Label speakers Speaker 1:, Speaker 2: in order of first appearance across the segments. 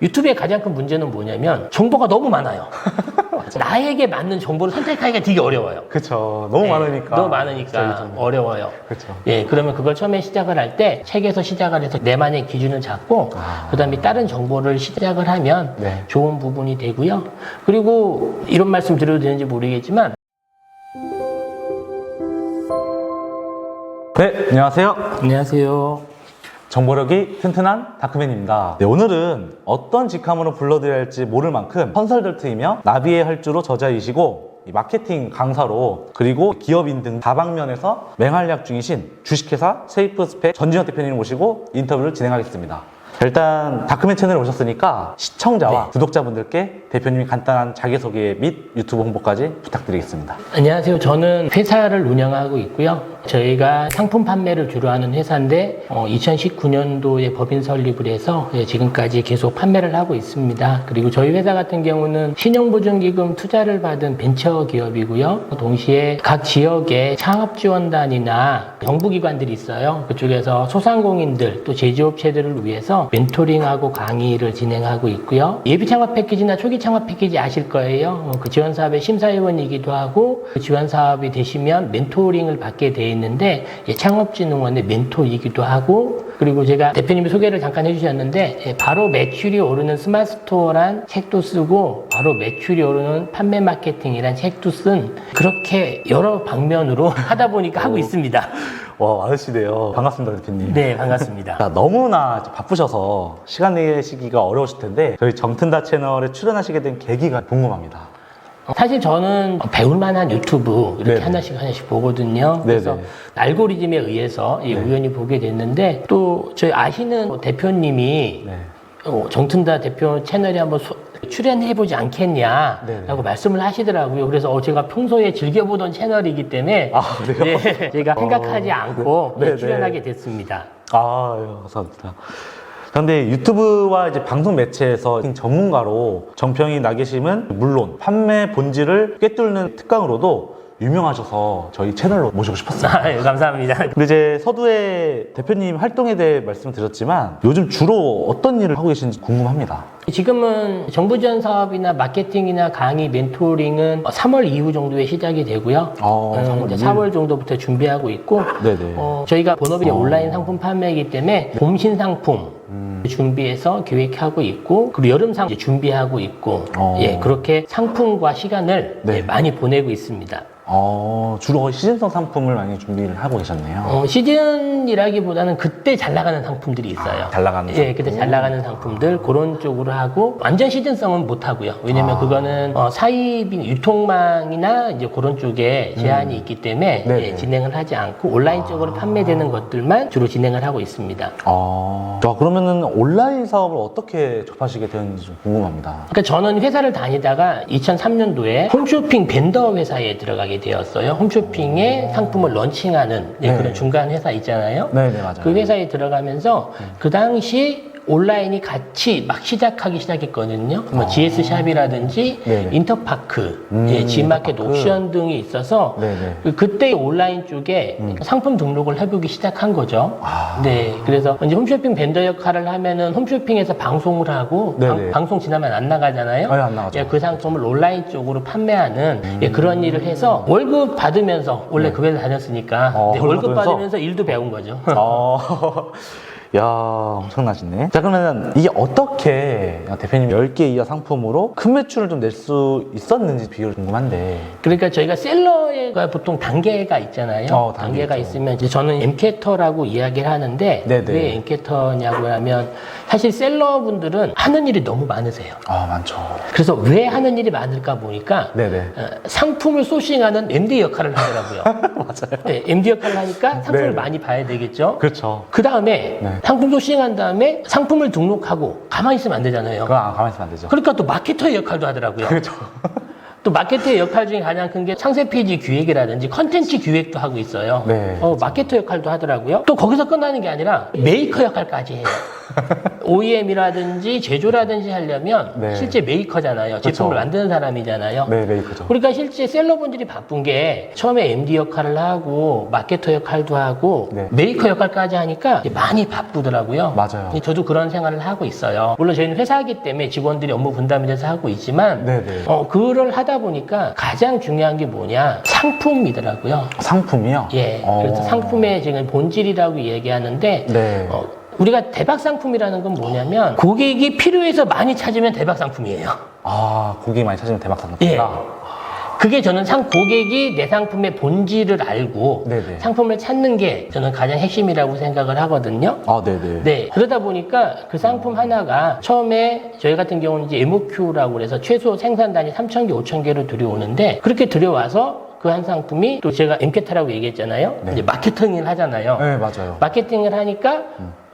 Speaker 1: 유튜브의 가장 큰 문제는 뭐냐면 정보가 너무 많아요. 나에게 맞는 정보를 선택하기가 되게 어려워요.
Speaker 2: 그쵸. 너무 많으니까.
Speaker 1: 너무 많으니까 어려워요.
Speaker 2: 그쵸.
Speaker 1: 예, 그러면 그걸 처음에 시작을 할 때 책에서 시작을 해서 내만의 기준을 잡고 그다음에 다른 정보를 시작을 하면
Speaker 2: 네.
Speaker 1: 좋은 부분이 되고요. 그리고 이런 말씀 드려도 되는지 모르겠지만
Speaker 2: 네, 안녕하세요.
Speaker 1: 안녕하세요.
Speaker 2: 정보력이 튼튼한 다크맨입니다. 네, 오늘은 어떤 직함으로 불러드려야 할지 모를 만큼 컨설턴트이며 나비의 활주로 저자이시고 이 마케팅 강사로 그리고 기업인 등 다방면에서 맹활약 중이신 주식회사 세이프스펙 전진혁 대표님을 모시고 인터뷰를 진행하겠습니다. 일단 다크맨 채널에 오셨으니까 시청자와
Speaker 1: 네.
Speaker 2: 구독자분들께 대표님이 간단한 자기소개 및 유튜브 홍보까지 부탁드리겠습니다.
Speaker 1: 안녕하세요. 저는 회사를 운영하고 있고요. 저희가 상품 판매를 주로 하는 회사인데 2019년도에 법인 설립을 해서 지금까지 계속 판매를 하고 있습니다. 그리고 저희 회사 같은 경우는 신용보증기금 투자를 받은 벤처 기업이고요. 동시에 각 지역에 창업지원단이나 정부기관들이 있어요. 그쪽에서 소상공인들 또 제조업체들을 위해서 멘토링하고 강의를 진행하고 있고요. 예비창업 패키지나 초기 창업 패키지 아실 거예요. 그 지원사업의 심사위원이기도 하고 그 지원사업이 되시면 멘토링을 받게 돼 있는데 창업진흥원의 멘토이기도 하고 그리고 제가 대표님이 소개를 잠깐 해주셨는데 바로 매출이 오르는 스마트스토어란 책도 쓰고 바로 매출이 오르는 판매 마케팅이란 책도 쓴 그렇게 여러 방면으로 하다 보니까 하고 있습니다.
Speaker 2: 와, 많으시네요. 반갑습니다, 대표님.
Speaker 1: 네, 반갑습니다.
Speaker 2: 자, 너무나 바쁘셔서 시간 내시기가 어려우실 텐데 저희 정튼다 채널에 출연하시게 된 계기가 궁금합니다.
Speaker 1: 사실 저는 배울 만한 유튜브 이렇게
Speaker 2: 네네.
Speaker 1: 하나씩 보거든요. 그래서
Speaker 2: 네네.
Speaker 1: 알고리즘에 의해서
Speaker 2: 네.
Speaker 1: 우연히 보게 됐는데 또 저희 아시는 대표님이
Speaker 2: 네.
Speaker 1: 정튼다 대표 채널에 한번 출연해보지 않겠냐라고
Speaker 2: 네네.
Speaker 1: 말씀을 하시더라고요. 그래서 제가 평소에 즐겨보던 채널이기 때문에
Speaker 2: 아, 그래요?
Speaker 1: 네, 제가 생각하지 않고
Speaker 2: 네네.
Speaker 1: 출연하게 됐습니다.
Speaker 2: 아, 예, 감사합니다. 그런데 유튜브와 이제 방송 매체에서 전문가로 정평이 나 계심은 물론 판매 본질을 꿰뚫는 특강으로도 유명하셔서 저희 채널로 모시고 싶었어요.
Speaker 1: 아, 예, 감사합니다.
Speaker 2: 근데 이제 서두에 대표님 활동에 대해 말씀을 드렸지만 요즘 주로 어떤 일을 하고 계신지 궁금합니다.
Speaker 1: 지금은 정부 지원 사업이나 마케팅이나 강의, 멘토링은 3월 이후 정도에 시작이 되고요.
Speaker 2: 3월
Speaker 1: 이제
Speaker 2: 이후?
Speaker 1: 4월 정도부터 준비하고 있고,
Speaker 2: 네네.
Speaker 1: 저희가 본업이 온라인 상품 판매이기 때문에 봄 신상품 준비해서 기획하고 있고, 그리고 여름 상품 준비하고 있고, 예, 그렇게 상품과 시간을
Speaker 2: 네.
Speaker 1: 예, 많이 보내고 있습니다.
Speaker 2: 주로 시즌성 상품을 많이 준비를 하고 계셨네요.
Speaker 1: 시즌이라기보다는 그때 잘 나가는 상품들이 있어요.
Speaker 2: 잘 나가는
Speaker 1: 예,
Speaker 2: 상품.
Speaker 1: 그때 잘 나가는 상품들 그런 쪽으로 하고 완전 시즌성은 못 하고요. 왜냐면 그거는 사입인 유통망이나 이제 그런 쪽에 제한이 있기 때문에
Speaker 2: 네네.
Speaker 1: 예, 진행을 하지 않고 온라인 쪽으로 판매되는 것들만 주로 진행을 하고 있습니다.
Speaker 2: 자, 그러면은 온라인 사업을 어떻게 접하시게 되었는지 좀 궁금합니다.
Speaker 1: 그러니까 저는 회사를 다니다가 2003년도에 홈쇼핑 벤더 회사에 들어가게 되었어요. 홈쇼핑에 상품을 런칭하는 예,
Speaker 2: 네.
Speaker 1: 그런 중간 회사 있잖아요.
Speaker 2: 네네, 맞아요.
Speaker 1: 그 회사에 들어가면서 그 당시 온라인이 같이 막 시작했거든요. 뭐 GS샵이라든지
Speaker 2: 네네.
Speaker 1: 인터파크, 예, G마켓
Speaker 2: 인터파크.
Speaker 1: 옵션 등이 있어서
Speaker 2: 네네.
Speaker 1: 그때 온라인 쪽에 상품 등록을 해보기 시작한 거죠. 네, 그래서 이제 홈쇼핑 벤더 역할을 하면은 홈쇼핑에서 방송을 하고
Speaker 2: 네네.
Speaker 1: 방송 지나면 안 나가잖아요.
Speaker 2: 안 나가죠.
Speaker 1: 예, 그 상품을 온라인 쪽으로 판매하는 예, 그런 일을 해서 월급 받으면서 원래 그 회사 다녔으니까 네,
Speaker 2: 월급
Speaker 1: 월급
Speaker 2: 받으면서?
Speaker 1: 받으면서 일도 배운 거죠.
Speaker 2: 야, 엄청나시네. 자, 그러면 이게 어떻게 대표님 10개 이하 상품으로 큰 매출을 좀 낼 수 있었는지 비율이 궁금한데.
Speaker 1: 그러니까 저희가 셀러가 보통 단계가 있잖아요.
Speaker 2: 단계
Speaker 1: 단계가
Speaker 2: 있죠.
Speaker 1: 있으면 이제 저는 엠캐터라고 이야기를 하는데
Speaker 2: 네네.
Speaker 1: 왜 엠캐터냐고 하면 사실 셀러분들은 하는 일이 너무 많으세요.
Speaker 2: 많죠.
Speaker 1: 그래서 왜 하는 일이 많을까 보니까
Speaker 2: 네네.
Speaker 1: 상품을 소싱하는 MD 역할을 하더라고요.
Speaker 2: 맞아요.
Speaker 1: 네, MD 역할을 하니까 상품을
Speaker 2: 네네.
Speaker 1: 많이 봐야 되겠죠.
Speaker 2: 그렇죠.
Speaker 1: 그 다음에
Speaker 2: 네.
Speaker 1: 상품 소싱한 다음에 상품을 등록하고 가만히 있으면 안 되잖아요.
Speaker 2: 그건 가만히 있으면 안 되죠.
Speaker 1: 그러니까 또 마케터의 역할도 하더라고요.
Speaker 2: 그렇죠.
Speaker 1: 또 마케터의 역할 중에 가장 큰 게 상세 페이지 기획이라든지 컨텐츠 기획도 하고 있어요.
Speaker 2: 네,
Speaker 1: 마케터 역할도 하더라고요. 또 거기서 끝나는 게 아니라 메이커 역할까지 해요. OEM이라든지 제조라든지 하려면
Speaker 2: 네.
Speaker 1: 실제 메이커잖아요.
Speaker 2: 그쵸.
Speaker 1: 제품을 만드는 사람이잖아요.
Speaker 2: 네, 메이커죠.
Speaker 1: 그러니까 실제 셀러분들이 바쁜 게 처음에 MD 역할을 하고 마케터 역할도 하고
Speaker 2: 네.
Speaker 1: 메이커 역할까지 하니까 많이 바쁘더라고요.
Speaker 2: 맞아요.
Speaker 1: 저도 그런 생활을 하고 있어요. 물론 저희는 회사이기 때문에 직원들이 업무 분담이 돼서 하고 있지만
Speaker 2: 네네.
Speaker 1: 그걸 하다 보니까 가장 중요한 게 뭐냐? 상품이더라고요.
Speaker 2: 상품이요?
Speaker 1: 예. 그래서 상품의 지금 본질이라고 얘기하는데
Speaker 2: 네.
Speaker 1: 우리가 대박 상품이라는 건 뭐냐면 고객이 필요해서 많이 찾으면 대박 상품이에요.
Speaker 2: 아, 고객이 많이 찾으면 대박 상품이다.
Speaker 1: 그게 저는 고객이 내 상품의 본질을 알고
Speaker 2: 네네.
Speaker 1: 상품을 찾는 게 저는 가장 핵심이라고 생각을 하거든요.
Speaker 2: 아, 네네.
Speaker 1: 네. 그러다 보니까 그 상품 하나가 처음에 저희 같은 경우는 이제 MOQ라고 그래서 최소 생산 단위 3,000개, 5,000개로 들여오는데 그렇게 들여와서 그 한 상품이 또 제가 MCAT라고 얘기했잖아요.
Speaker 2: 네.
Speaker 1: 이제 마케팅을 하잖아요.
Speaker 2: 네, 맞아요.
Speaker 1: 마케팅을 하니까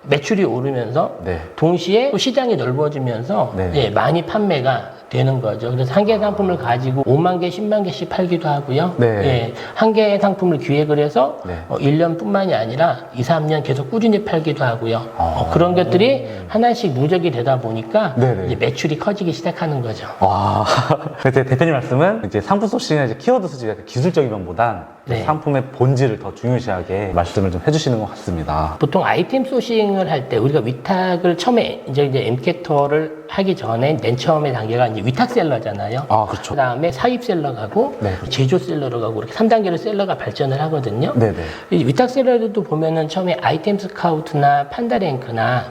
Speaker 1: 매출이 오르면서
Speaker 2: 네.
Speaker 1: 동시에 또 시장이 넓어지면서
Speaker 2: 네.
Speaker 1: 예, 많이 판매가 되는 거죠. 그래서 한 개의 상품을 가지고 5만 개, 10만 개씩 팔기도 하고요.
Speaker 2: 네.
Speaker 1: 예, 한 개의 상품을 기획을 해서
Speaker 2: 네.
Speaker 1: 1년뿐만이 아니라 2, 3년 계속 꾸준히 팔기도 하고요. 그런 것들이 하나씩 누적이 되다 보니까
Speaker 2: 네네.
Speaker 1: 이제 매출이 커지기 시작하는 거죠.
Speaker 2: 와. 그래서 대표님 말씀은 이제 상품 소싱이나 이제 키워드 수지 약간 기술적인 면보단
Speaker 1: 네.
Speaker 2: 상품의 본질을 더 중요시하게 말씀을 좀 해주시는 것 같습니다.
Speaker 1: 보통 아이템 소싱을 할 때 우리가 위탁을 처음에 이제 MCAT를 하기 전에 맨 처음에 단계가 이제 위탁 셀러잖아요.
Speaker 2: 아, 그렇죠.
Speaker 1: 그다음에 사입 셀러 가고
Speaker 2: 네.
Speaker 1: 제조 셀러로 가고 이렇게 3단계로 셀러가 발전을 하거든요.
Speaker 2: 네네.
Speaker 1: 이 위탁 셀러들도 보면은 처음에 아이템 스카우트나 판다랭크나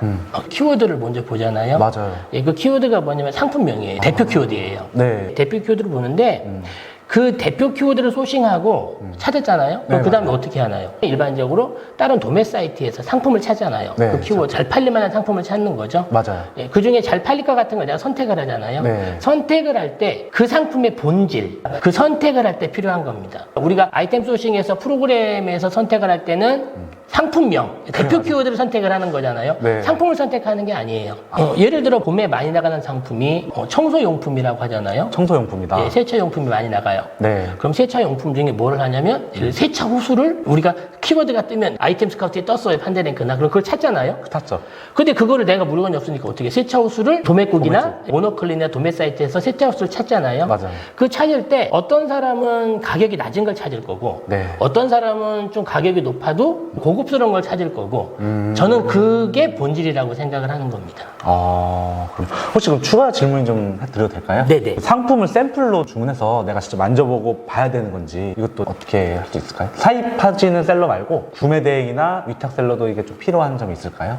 Speaker 1: 키워드를 먼저 보잖아요.
Speaker 2: 맞아요.
Speaker 1: 예, 그 키워드가 뭐냐면 상품명이에요. 대표 키워드예요.
Speaker 2: 네.
Speaker 1: 대표 키워드를 보는데 그 대표 키워드를 소싱하고 찾았잖아요. 그럼
Speaker 2: 네,
Speaker 1: 그 다음에
Speaker 2: 맞아요.
Speaker 1: 어떻게 하나요? 일반적으로 다른 도매 사이트에서 상품을 찾잖아요.
Speaker 2: 네,
Speaker 1: 그 키워드 잘 팔릴 만한 상품을 찾는 거죠.
Speaker 2: 맞아요.
Speaker 1: 예, 그 중에 잘 팔릴 것 같은 걸 내가 선택을 하잖아요.
Speaker 2: 네.
Speaker 1: 선택을 할 때 그 상품의 본질, 그 선택을 할 때 필요한 겁니다. 우리가 아이템 소싱에서 프로그램에서 선택을 할 때는 상품명, 대표 키워드를 선택을 하는 거잖아요.
Speaker 2: 네.
Speaker 1: 상품을 선택하는 게 아니에요. 예를 들어 봄에 많이 나가는 상품이 청소용품이라고 하잖아요.
Speaker 2: 청소용품이다.
Speaker 1: 예, 세차용품이 많이 나가요.
Speaker 2: 네.
Speaker 1: 그럼 세차용품 중에 뭐를 하냐면 세차 호수를 우리가 키워드가 뜨면 아이템 스카우트에 떴어요. 판다랭크나. 그럼 그걸 찾잖아요.
Speaker 2: 탔죠.
Speaker 1: 근데 그거를 내가 물건이 없으니까 어떻게 세차 호수를 도매국이나 모노클린이나 도매 사이트에서 세차 호수를 찾잖아요.
Speaker 2: 맞아요.
Speaker 1: 그 찾을 때 어떤 사람은 가격이 낮은 걸 찾을 거고
Speaker 2: 네.
Speaker 1: 어떤 사람은 좀 가격이 높아도 고급스러운 걸 찾을 거고 저는 그게 본질이라고 생각을 하는 겁니다.
Speaker 2: 그럼 혹시 그럼 추가 질문 좀 해드려도 될까요?
Speaker 1: 네네.
Speaker 2: 상품을 샘플로 주문해서 내가 직접 만져보고 봐야 되는 건지 이것도 어떻게 할 수 있을까요? 사입하시는 셀러 말고 구매 대행이나 위탁 셀러도 이게 좀 필요한 점이 있을까요?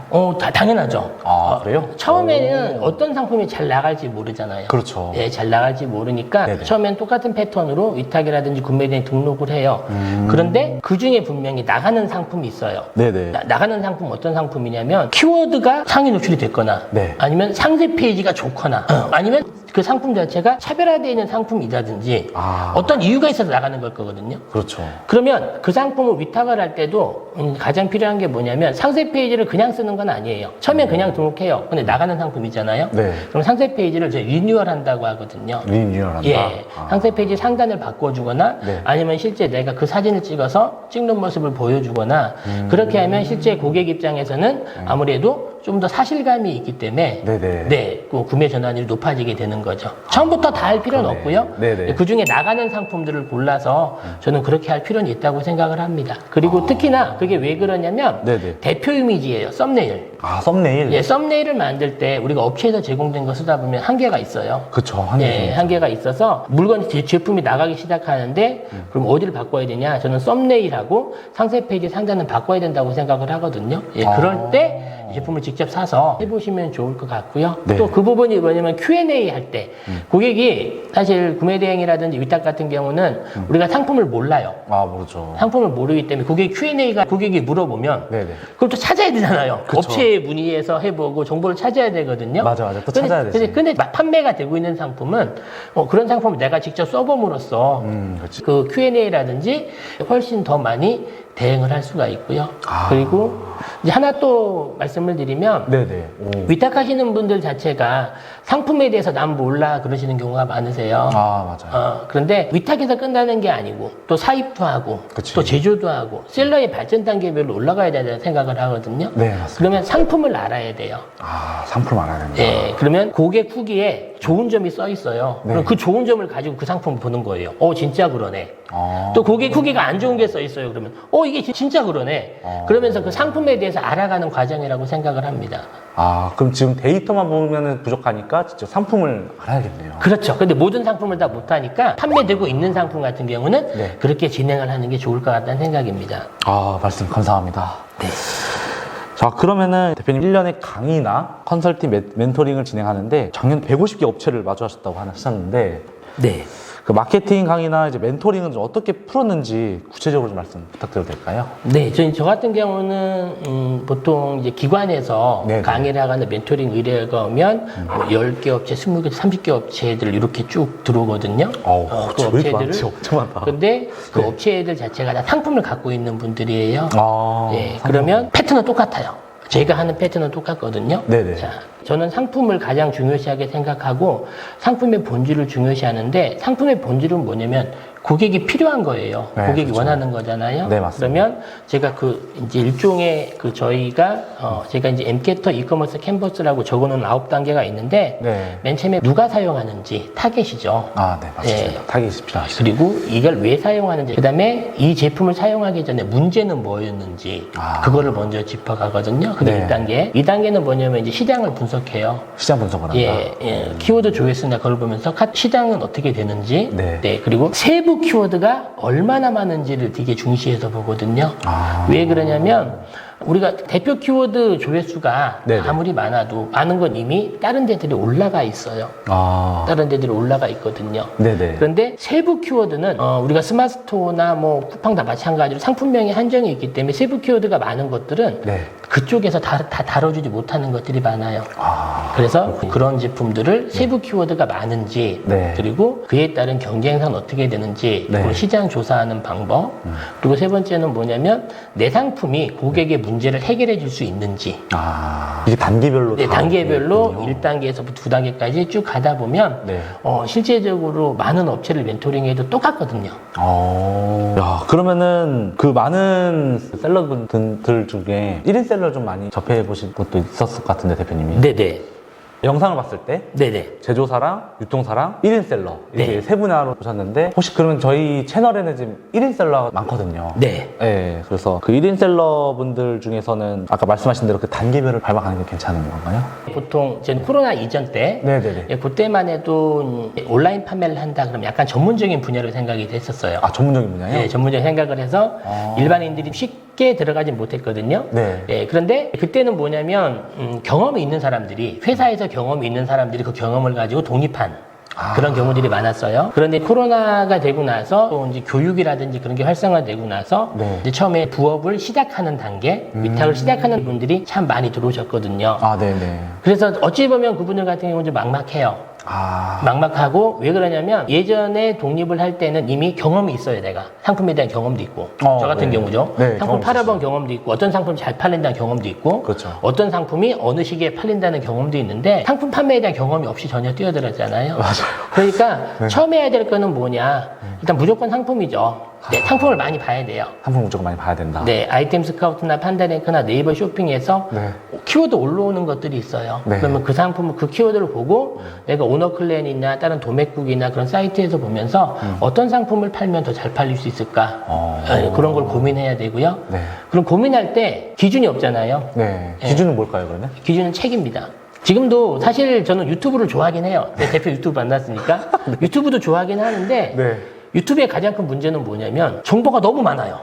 Speaker 1: 당연하죠.
Speaker 2: 그래요?
Speaker 1: 처음에는 어떤 상품이 잘 나갈지 모르잖아요.
Speaker 2: 그렇죠.
Speaker 1: 예, 잘 나갈지 모르니까
Speaker 2: 네네.
Speaker 1: 처음엔 똑같은 패턴으로 위탁이라든지 구매 대행 등록을 해요. 그런데 그 중에 분명히 나가는 상품이 있어요.
Speaker 2: 네네.
Speaker 1: 나가는 상품 어떤 상품이냐면 키워드가 상위 노출이 됐거나
Speaker 2: 네.
Speaker 1: 아니면 상세 페이지가 좋거나 아니면 그 상품 자체가 차별화되어 있는 상품이라든지 어떤 이유가 있어서 나가는 걸 거거든요.
Speaker 2: 그렇죠.
Speaker 1: 그러면 그 상품을 위탁을 할 때도 가장 필요한 게 뭐냐면 상세 페이지를 그냥 쓰는 건 아니에요. 처음엔 그냥 등록해요. 근데 나가는 상품이잖아요.
Speaker 2: 네.
Speaker 1: 그럼 상세 페이지를 이제 리뉴얼 한다고 하거든요.
Speaker 2: 리뉴얼한다.
Speaker 1: 예. 상세 페이지 상단을 바꿔주거나
Speaker 2: 네.
Speaker 1: 아니면 실제 내가 그 사진을 찍어서 찍는 모습을 보여주거나 그렇게 하면 실제 고객 입장에서는 아무래도 좀 더 사실감이 있기 때문에
Speaker 2: 네네.
Speaker 1: 네, 그 구매 전환율이 높아지게 되는 거죠. 처음부터 다 할 필요는
Speaker 2: 그러네.
Speaker 1: 없고요.
Speaker 2: 네네.
Speaker 1: 그 중에 나가는 상품들을 골라서 저는 그렇게 할 필요는 있다고 생각을 합니다. 그리고 특히나 그게 왜 그러냐면
Speaker 2: 네네.
Speaker 1: 대표 이미지예요. 썸네일.
Speaker 2: 썸네일.
Speaker 1: 예, 썸네일을 만들 때 우리가 업체에서 제공된 거 쓰다 보면 한계가 있어요.
Speaker 2: 그쵸.
Speaker 1: 예, 한계가 있어서 물건이 제품이 나가기 시작하는데 그럼 어디를 바꿔야 되냐? 저는 썸네일하고 상세 페이지 상단은 바꿔야 된다고 생각을 하거든요. 예, 그럴 때 제품을 직접 사서 해보시면 좋을 것 같고요.
Speaker 2: 네.
Speaker 1: 또 그 부분이 뭐냐면 Q&A 할 때 고객이 사실 구매 대행이라든지 위탁 같은 경우는 우리가 상품을 몰라요.
Speaker 2: 모르죠.
Speaker 1: 상품을 모르기 때문에 고객 Q&A가 고객이 물어보면
Speaker 2: 네네.
Speaker 1: 그걸 또 찾아야 되잖아요.
Speaker 2: 그쵸.
Speaker 1: 업체에 문의해서 해보고 정보를 찾아야 되거든요.
Speaker 2: 맞아. 또 찾아야 되지.
Speaker 1: 근데 판매가 되고 있는 상품은 그런 상품을 내가 직접 써봄으로써
Speaker 2: 그렇지.
Speaker 1: 그 Q&A라든지 훨씬 더 많이 대응을 할 수가 있고요.
Speaker 2: 아.
Speaker 1: 그리고 이제 하나 또 말씀을 드리면
Speaker 2: 네네. 오.
Speaker 1: 위탁하시는 분들 자체가 상품에 대해서 난 몰라 그러시는 경우가 많으세요.
Speaker 2: 아, 맞아요.
Speaker 1: 그런데 위탁에서 끝나는 게 아니고 또 사입도 하고
Speaker 2: 그치.
Speaker 1: 또 제조도 하고 셀러의 발전 단계별로 올라가야 된다는 생각을 하거든요.
Speaker 2: 네, 맞습니다.
Speaker 1: 그러면 상품을 알아야 돼요.
Speaker 2: 아, 상품 알아야 됩니다.
Speaker 1: 예, 그러면 고객 후기에 좋은 점이 써 있어요.
Speaker 2: 네.
Speaker 1: 그럼 그 좋은 점을 가지고 그 상품을 보는 거예요. 진짜 그러네.
Speaker 2: 아.
Speaker 1: 또 고객 후기가 안 좋은 게 써 있어요. 그러면 이게 진짜 그러네. 그러면서 그 상품에 대해서 알아가는 과정이라고 생각을 합니다.
Speaker 2: 아, 그럼 지금 데이터만 보면 부족하니까 직접 상품을 알아야겠네요.
Speaker 1: 그렇죠. 근데 모든 상품을 다 못하니까 판매되고 있는 상품 같은 경우는
Speaker 2: 네.
Speaker 1: 그렇게 진행을 하는 게 좋을 것 같다는 생각입니다.
Speaker 2: 아, 말씀 감사합니다.
Speaker 1: 네.
Speaker 2: 자, 그러면은 대표님 1년에 강의나 컨설팅 멘토링을 진행하는데 작년 150개 업체를 마주하셨다고 하셨는데
Speaker 1: 네.
Speaker 2: 그 마케팅 강의나 이제 멘토링은 좀 어떻게 풀었는지 구체적으로 좀 말씀 부탁드려도 될까요?
Speaker 1: 네, 저 같은 경우는 보통 이제 기관에서
Speaker 2: 네네.
Speaker 1: 강의를 하거나 멘토링 의뢰가 오면 뭐 10개 업체, 20개, 30개 업체들 이렇게 쭉 들어오거든요. 그
Speaker 2: 왜 이렇게 많지? 엄청 많다.
Speaker 1: 근데 그
Speaker 2: 네.
Speaker 1: 업체들 자체가 다 상품을 갖고 있는 분들이에요.
Speaker 2: 아,
Speaker 1: 네, 그러면 패턴은 똑같아요. 제가 하는 패턴은 똑같거든요.
Speaker 2: 네네.
Speaker 1: 자, 저는 상품을 가장 중요시하게 생각하고 상품의 본질을 중요시하는데 상품의 본질은 뭐냐면 고객이 필요한 거예요.
Speaker 2: 네,
Speaker 1: 고객이
Speaker 2: 그렇죠.
Speaker 1: 원하는 거잖아요.
Speaker 2: 네, 맞습니다.
Speaker 1: 그러면 제가 이제 일종의 제가 이제 엠캐터 이커머스 캔버스라고 적어놓은 9단계가 있는데
Speaker 2: 네.
Speaker 1: 맨 처음에 누가 사용하는지 타겟이죠.
Speaker 2: 아, 네, 맞습니다.
Speaker 1: 네.
Speaker 2: 타깃이 필요하시죠.
Speaker 1: 그리고 이걸 왜 사용하는지, 그 다음에 이 제품을 사용하기 전에 문제는 뭐였는지, 그거를 먼저 짚어가거든요. 그게
Speaker 2: 네.
Speaker 1: 1단계. 2단계는 뭐냐면 이제 시장을 분석해요.
Speaker 2: 시장 분석을 한다.
Speaker 1: 키워드 조회수나 그걸 보면서 시장은 어떻게 되는지,
Speaker 2: 네.
Speaker 1: 그리고 세부 키워드가 얼마나 많은지를 되게 중시해서 보거든요.
Speaker 2: 아.
Speaker 1: 왜 그러냐면, 우리가 대표 키워드 조회수가
Speaker 2: 네네.
Speaker 1: 아무리 많아도 많은 건 이미 다른 데들이 올라가 있어요.
Speaker 2: 아.
Speaker 1: 다른 데들이 올라가 있거든요.
Speaker 2: 네네.
Speaker 1: 그런데 세부 키워드는 우리가 스마트스토어나 뭐 쿠팡 다 마찬가지로 상품명에 한정이 있기 때문에 세부 키워드가 많은 것들은
Speaker 2: 네.
Speaker 1: 그쪽에서 다 다뤄주지 못하는 것들이 많아요.
Speaker 2: 아.
Speaker 1: 그래서 그런 제품들을 세부 키워드가 많은지,
Speaker 2: 네.
Speaker 1: 그리고 그에 따른 경쟁사는 어떻게 되는지,
Speaker 2: 네.
Speaker 1: 그리고 시장 조사하는 방법, 그리고 세 번째는 뭐냐면 내 상품이 고객의 문제를 해결해 줄 수 있는지.
Speaker 2: 아. 이게 단계별로
Speaker 1: 네,
Speaker 2: 다
Speaker 1: 단계별로
Speaker 2: 있군요.
Speaker 1: 1단계에서부터 2단계까지 쭉 가다 보면
Speaker 2: 네.
Speaker 1: 실제적으로 많은 업체를 멘토링해도 똑같거든요.
Speaker 2: 야, 그러면은 그 많은 셀러분들 중에 1인 셀러 좀 많이 접해 보신 것도 있었을 것 같은데 대표님이.
Speaker 1: 네네.
Speaker 2: 영상을 봤을 때
Speaker 1: 네네.
Speaker 2: 제조사랑 유통사랑 1인 셀러 이렇게
Speaker 1: 네.
Speaker 2: 세 분야로 보셨는데 혹시 그러면 저희 채널에는 지금 1인 셀러가 많거든요.
Speaker 1: 네.
Speaker 2: 네, 그래서 그 1인 셀러분들 중에서는 아까 말씀하신 대로 그 단계별을 밟아가는 게 괜찮은 건가요?
Speaker 1: 보통 이제 코로나 이전 때,
Speaker 2: 네네네.
Speaker 1: 그때만 해도 온라인 판매를 한다 그러면 약간 전문적인 분야로 생각이 됐었어요.
Speaker 2: 아, 전문적인 분야요?
Speaker 1: 네, 전문적인 생각을 해서
Speaker 2: 아.
Speaker 1: 일반인들이 쉽게 들어가지 못했거든요.
Speaker 2: 네.
Speaker 1: 그런데 그때는 뭐냐면 경험이 있는 사람들이, 회사에서 경험이 있는 사람들이 그 경험을 가지고 독립한 그런 경우들이 많았어요. 그런데 코로나가 되고 나서 또 이제 교육이라든지 그런 게 활성화되고 나서
Speaker 2: 네.
Speaker 1: 이제 처음에 부업을 시작하는 단계, 위탁을 시작하는 분들이 참 많이 들어오셨거든요.
Speaker 2: 아, 네네.
Speaker 1: 그래서 어찌 보면 그분들 같은 경우는 좀 막막해요.
Speaker 2: 아.
Speaker 1: 막막하고, 왜 그러냐면 예전에 독립을 할 때는 이미 경험이 있어요. 내가 상품에 대한 경험도 있고, 저 같은
Speaker 2: 네.
Speaker 1: 경우죠.
Speaker 2: 네,
Speaker 1: 상품
Speaker 2: 경험이
Speaker 1: 팔아본 경험도 있고, 어떤 상품이 잘 팔린다는 경험도 있고,
Speaker 2: 그렇죠.
Speaker 1: 어떤 상품이 어느 시기에 팔린다는 경험도 있는데 상품 판매에 대한 경험이 없이 전혀 뛰어들었잖아요.
Speaker 2: 맞아요.
Speaker 1: 그러니까 처음 해야 될 거는 뭐냐, 일단 무조건 상품이죠. 네, 상품을 많이 봐야 돼요.
Speaker 2: 상품 무조건 많이 봐야 된다.
Speaker 1: 네, 아이템 스카우트나 판다랭크나 네이버 쇼핑에서
Speaker 2: 네.
Speaker 1: 키워드 올라오는 것들이 있어요.
Speaker 2: 네.
Speaker 1: 그러면 그 상품을, 그 키워드를 보고 내가 오너클랜이나 다른 도매국이나 그런 사이트에서 보면서 어떤 상품을 팔면 더 잘 팔릴 수 있을까? 그런 걸 고민해야 되고요.
Speaker 2: 네.
Speaker 1: 그럼 고민할 때 기준이 없잖아요.
Speaker 2: 네. 기준은 뭘까요, 그러면?
Speaker 1: 기준은 책입니다. 지금도 사실 저는 유튜브를 좋아하긴 해요. 내 대표 유튜브 만났으니까. 유튜브도 좋아하긴 하는데
Speaker 2: 네.
Speaker 1: 유튜브의 가장 큰 문제는 뭐냐면 정보가 너무 많아요.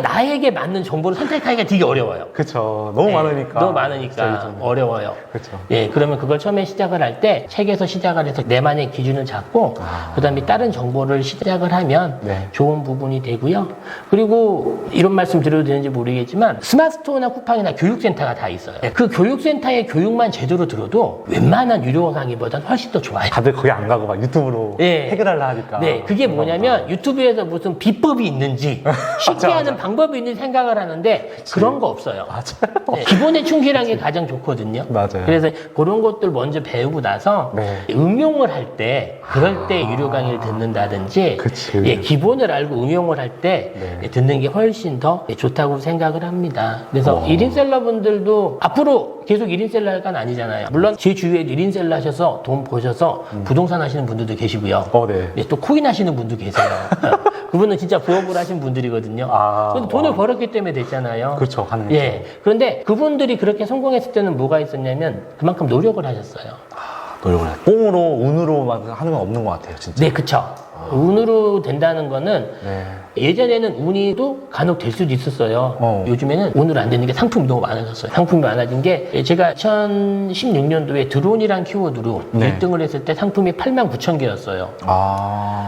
Speaker 1: 나에게 맞는 정보를 선택하기가 되게 어려워요.
Speaker 2: 그쵸. 너무 많으니까.
Speaker 1: 너무 많으니까 어려워요.
Speaker 2: 그쵸.
Speaker 1: 예, 그러면 그걸 처음에 시작을 할 때 책에서 시작을 해서 내만의 기준을 잡고 그다음에 다른 정보를 시작을 하면
Speaker 2: 네.
Speaker 1: 좋은 부분이 되고요. 그리고 이런 말씀 드려도 되는지 모르겠지만 스마트스토어나 쿠팡이나 교육센터가 다 있어요. 그 교육센터의 교육만 제대로 들어도 웬만한 유료 강의보다는 훨씬 더 좋아요.
Speaker 2: 다들 거기 안 가고 막 유튜브로
Speaker 1: 네.
Speaker 2: 해결하려 하니까.
Speaker 1: 네, 그게 뭐냐면 유튜브에서 무슨 비법이 있는지 쉽게
Speaker 2: 맞아,
Speaker 1: 하는 하는 방법이 있는 생각을 하는데 그런 거 없어요.
Speaker 2: 맞아요.
Speaker 1: 네, 기본에 충실한 게 가장 좋거든요.
Speaker 2: 맞아요.
Speaker 1: 그래서 그런 것들 먼저 배우고 나서
Speaker 2: 네.
Speaker 1: 응용을 할 때 그럴 때 유료 강의를 듣는다든지
Speaker 2: 그치.
Speaker 1: 예, 기본을 알고 응용을 할 때
Speaker 2: 네.
Speaker 1: 듣는 게 훨씬 더 좋다고 생각을 합니다. 그래서
Speaker 2: 와.
Speaker 1: 1인 셀러분들도 앞으로 계속 1인 셀러 할 건 아니잖아요. 물론 제 주위에도 1인 셀러 하셔서 돈 버셔서 부동산 하시는 분들도 계시고요.
Speaker 2: 네.
Speaker 1: 예, 또 코인 하시는 분도 계세요. 그분은 진짜 부업을 하신 분들이거든요. 근데 돈을 벌었기 때문에 됐잖아요.
Speaker 2: 그렇죠. 가능했죠.
Speaker 1: 예. 그런데 그분들이 그렇게 성공했을 때는 뭐가 있었냐면 그만큼 노력을 하셨어요.
Speaker 2: 노력을 해. 뽕으로, 운으로만 하는 건 없는 것 같아요, 진짜.
Speaker 1: 네, 그쵸. 운으로 된다는 거는
Speaker 2: 네.
Speaker 1: 예전에는 운이도 간혹 될 수도 있었어요. 요즘에는 운으로 안 되는 게 상품이 너무 많아졌어요. 상품이 많아진 게 제가 2016년도에 드론이란 키워드로
Speaker 2: 네.
Speaker 1: 1등을 했을 때 상품이 89,000개였어요.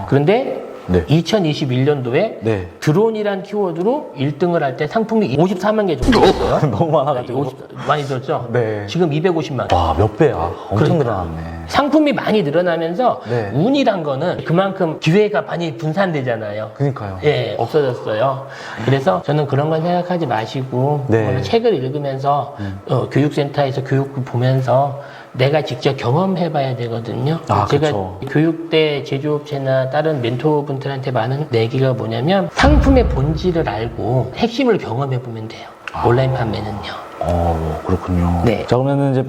Speaker 1: 그런데
Speaker 2: 네.
Speaker 1: 2021년도에
Speaker 2: 네.
Speaker 1: 드론이란 키워드로 1등을 할 때 상품이 54만 개 정도 됐어요.
Speaker 2: 너무 많아가지고.
Speaker 1: 많이 들었죠?
Speaker 2: 네.
Speaker 1: 지금 250만 개.
Speaker 2: 와, 몇 배야. 엄청
Speaker 1: 그러니까.
Speaker 2: 늘어났네.
Speaker 1: 상품이 많이 늘어나면서
Speaker 2: 네.
Speaker 1: 운이란 거는 그만큼 기회가 많이 분산되잖아요.
Speaker 2: 그니까요.
Speaker 1: 예, 없어졌어요. 그래서 저는 그런 건 생각하지 마시고
Speaker 2: 네.
Speaker 1: 책을 읽으면서 교육센터에서 교육을 보면서 내가 직접 경험해봐야 되거든요. 제가
Speaker 2: 그쵸.
Speaker 1: 교육대 제조업체나 다른 멘토분들한테 많은 얘기가 뭐냐면 상품의 본질을 알고 핵심을 경험해보면 돼요. 온라인 판매는요.
Speaker 2: 그렇군요.
Speaker 1: 네.
Speaker 2: 자, 그러면은 이제,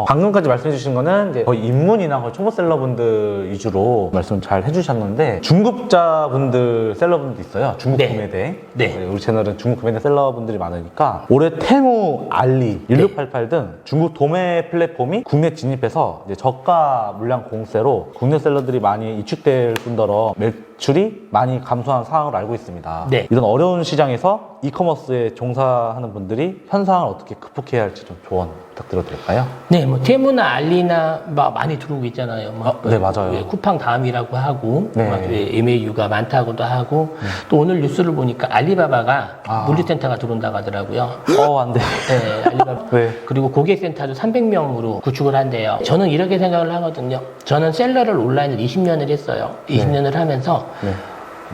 Speaker 2: 방금까지 말씀해 주신 거는 이제 거의 입문이나 거의 초보 셀러분들 위주로 말씀 잘 해주셨는데, 중급자분들 셀러분들도 있어요. 중국
Speaker 1: 네.
Speaker 2: 구매대.
Speaker 1: 네.
Speaker 2: 우리 채널은 중국 구매대 셀러분들이 많으니까, 올해 테무, 알리, 1688 등 중국 도매 플랫폼이 국내 진입해서 이제 저가 물량 공세로 국내 셀러들이 많이 이축될 뿐더러 매출이 많이 감소한 상황을 알고 있습니다.
Speaker 1: 네.
Speaker 2: 이런 어려운 시장에서 이커머스에 종사하는 분들이 현상을 어떻게 극복해야 할지 좀 조언 부탁드려도 될까요?
Speaker 1: 네, 뭐 테무나 알리나 막 많이 들어오고 있잖아요.
Speaker 2: 네, 맞아요.
Speaker 1: 예, 쿠팡 다음이라고 하고
Speaker 2: 네.
Speaker 1: 막 MAU가 많다고도 하고 또 오늘 뉴스를 보니까 알리바바가 물류센터가 들어온다고 하더라고요.
Speaker 2: 안 돼.
Speaker 1: 네, 알리바바.
Speaker 2: 네.
Speaker 1: 그리고 고객센터도 300명으로 구축을 한대요. 저는 이렇게 생각을 하거든요. 저는 셀러를 온라인을 20년을 했어요. 20년을 하면서
Speaker 2: 네.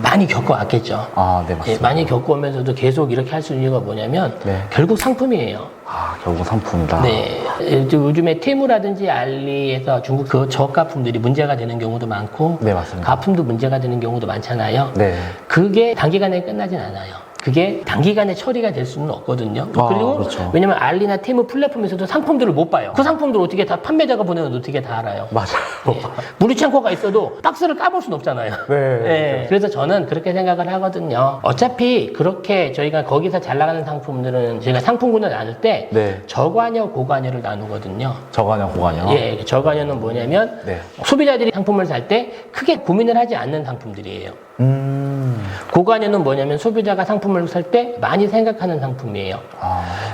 Speaker 1: 많이 겪어왔겠죠.
Speaker 2: 네, 맞습니다.
Speaker 1: 예, 많이 겪어오면서도 계속 이렇게 할 수 있는 이유가 뭐냐면
Speaker 2: 네.
Speaker 1: 결국 상품이에요.
Speaker 2: 결국 상품이다.
Speaker 1: 네. 요즘에 테무라든지 알리에서 중국 그 저가품들이 문제가 되는 경우도 많고,
Speaker 2: 네, 맞습니다.
Speaker 1: 가품도 문제가 되는 경우도 많잖아요.
Speaker 2: 네.
Speaker 1: 그게 단기간에 끝나진 않아요. 그게 단기간에 처리가 될 수는 없거든요. 그리고
Speaker 2: 그렇죠.
Speaker 1: 왜냐면 알리나 테무 플랫폼에서도 상품들을 못 봐요. 그 상품들을 어떻게 다 판매자가 보내면 어떻게 다 알아요.
Speaker 2: 맞아요.
Speaker 1: 네. 물류창고가 있어도 박스를 까볼 수는 없잖아요.
Speaker 2: 네.
Speaker 1: 그래서 저는 그렇게 생각을 하거든요. 어차피 그렇게 저희가 거기서 잘 나가는 상품들은 저희가 상품군을 나눌 때
Speaker 2: 네.
Speaker 1: 저관여, 고관여를 나누거든요.
Speaker 2: 저가냐, 고가냐?
Speaker 1: 예, 저관여는 뭐냐면
Speaker 2: 네.
Speaker 1: 소비자들이 상품을 살 때 크게 고민을 하지 않는 상품들이에요. 고관여는 뭐냐면 소비자가 상품을 살 때 많이 생각하는 상품이에요.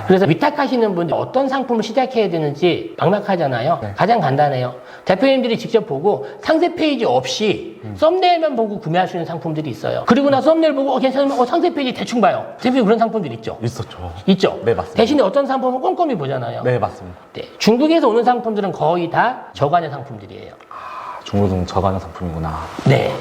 Speaker 1: 그래서 위탁하시는 분들 어떤 상품을 시작해야 되는지 막막하잖아요.
Speaker 2: 네.
Speaker 1: 가장 간단해요. 대표님들이 직접 보고 상세 페이지 없이 썸네일만 보고 구매할 수 있는 상품들이 있어요. 그리고 나 썸네일 보고 괜찮으면 상세 페이지 대충 봐요. 대표님 그런 상품들 있죠?
Speaker 2: 있었죠.
Speaker 1: 있죠?
Speaker 2: 네, 맞습니다.
Speaker 1: 대신에 어떤 상품은 꼼꼼히 보잖아요.
Speaker 2: 네, 맞습니다.
Speaker 1: 네. 중국에서 오는 상품들은 거의 다 저관여 상품들이에요.
Speaker 2: 중국은 저가냐 상품이구나.
Speaker 1: 네.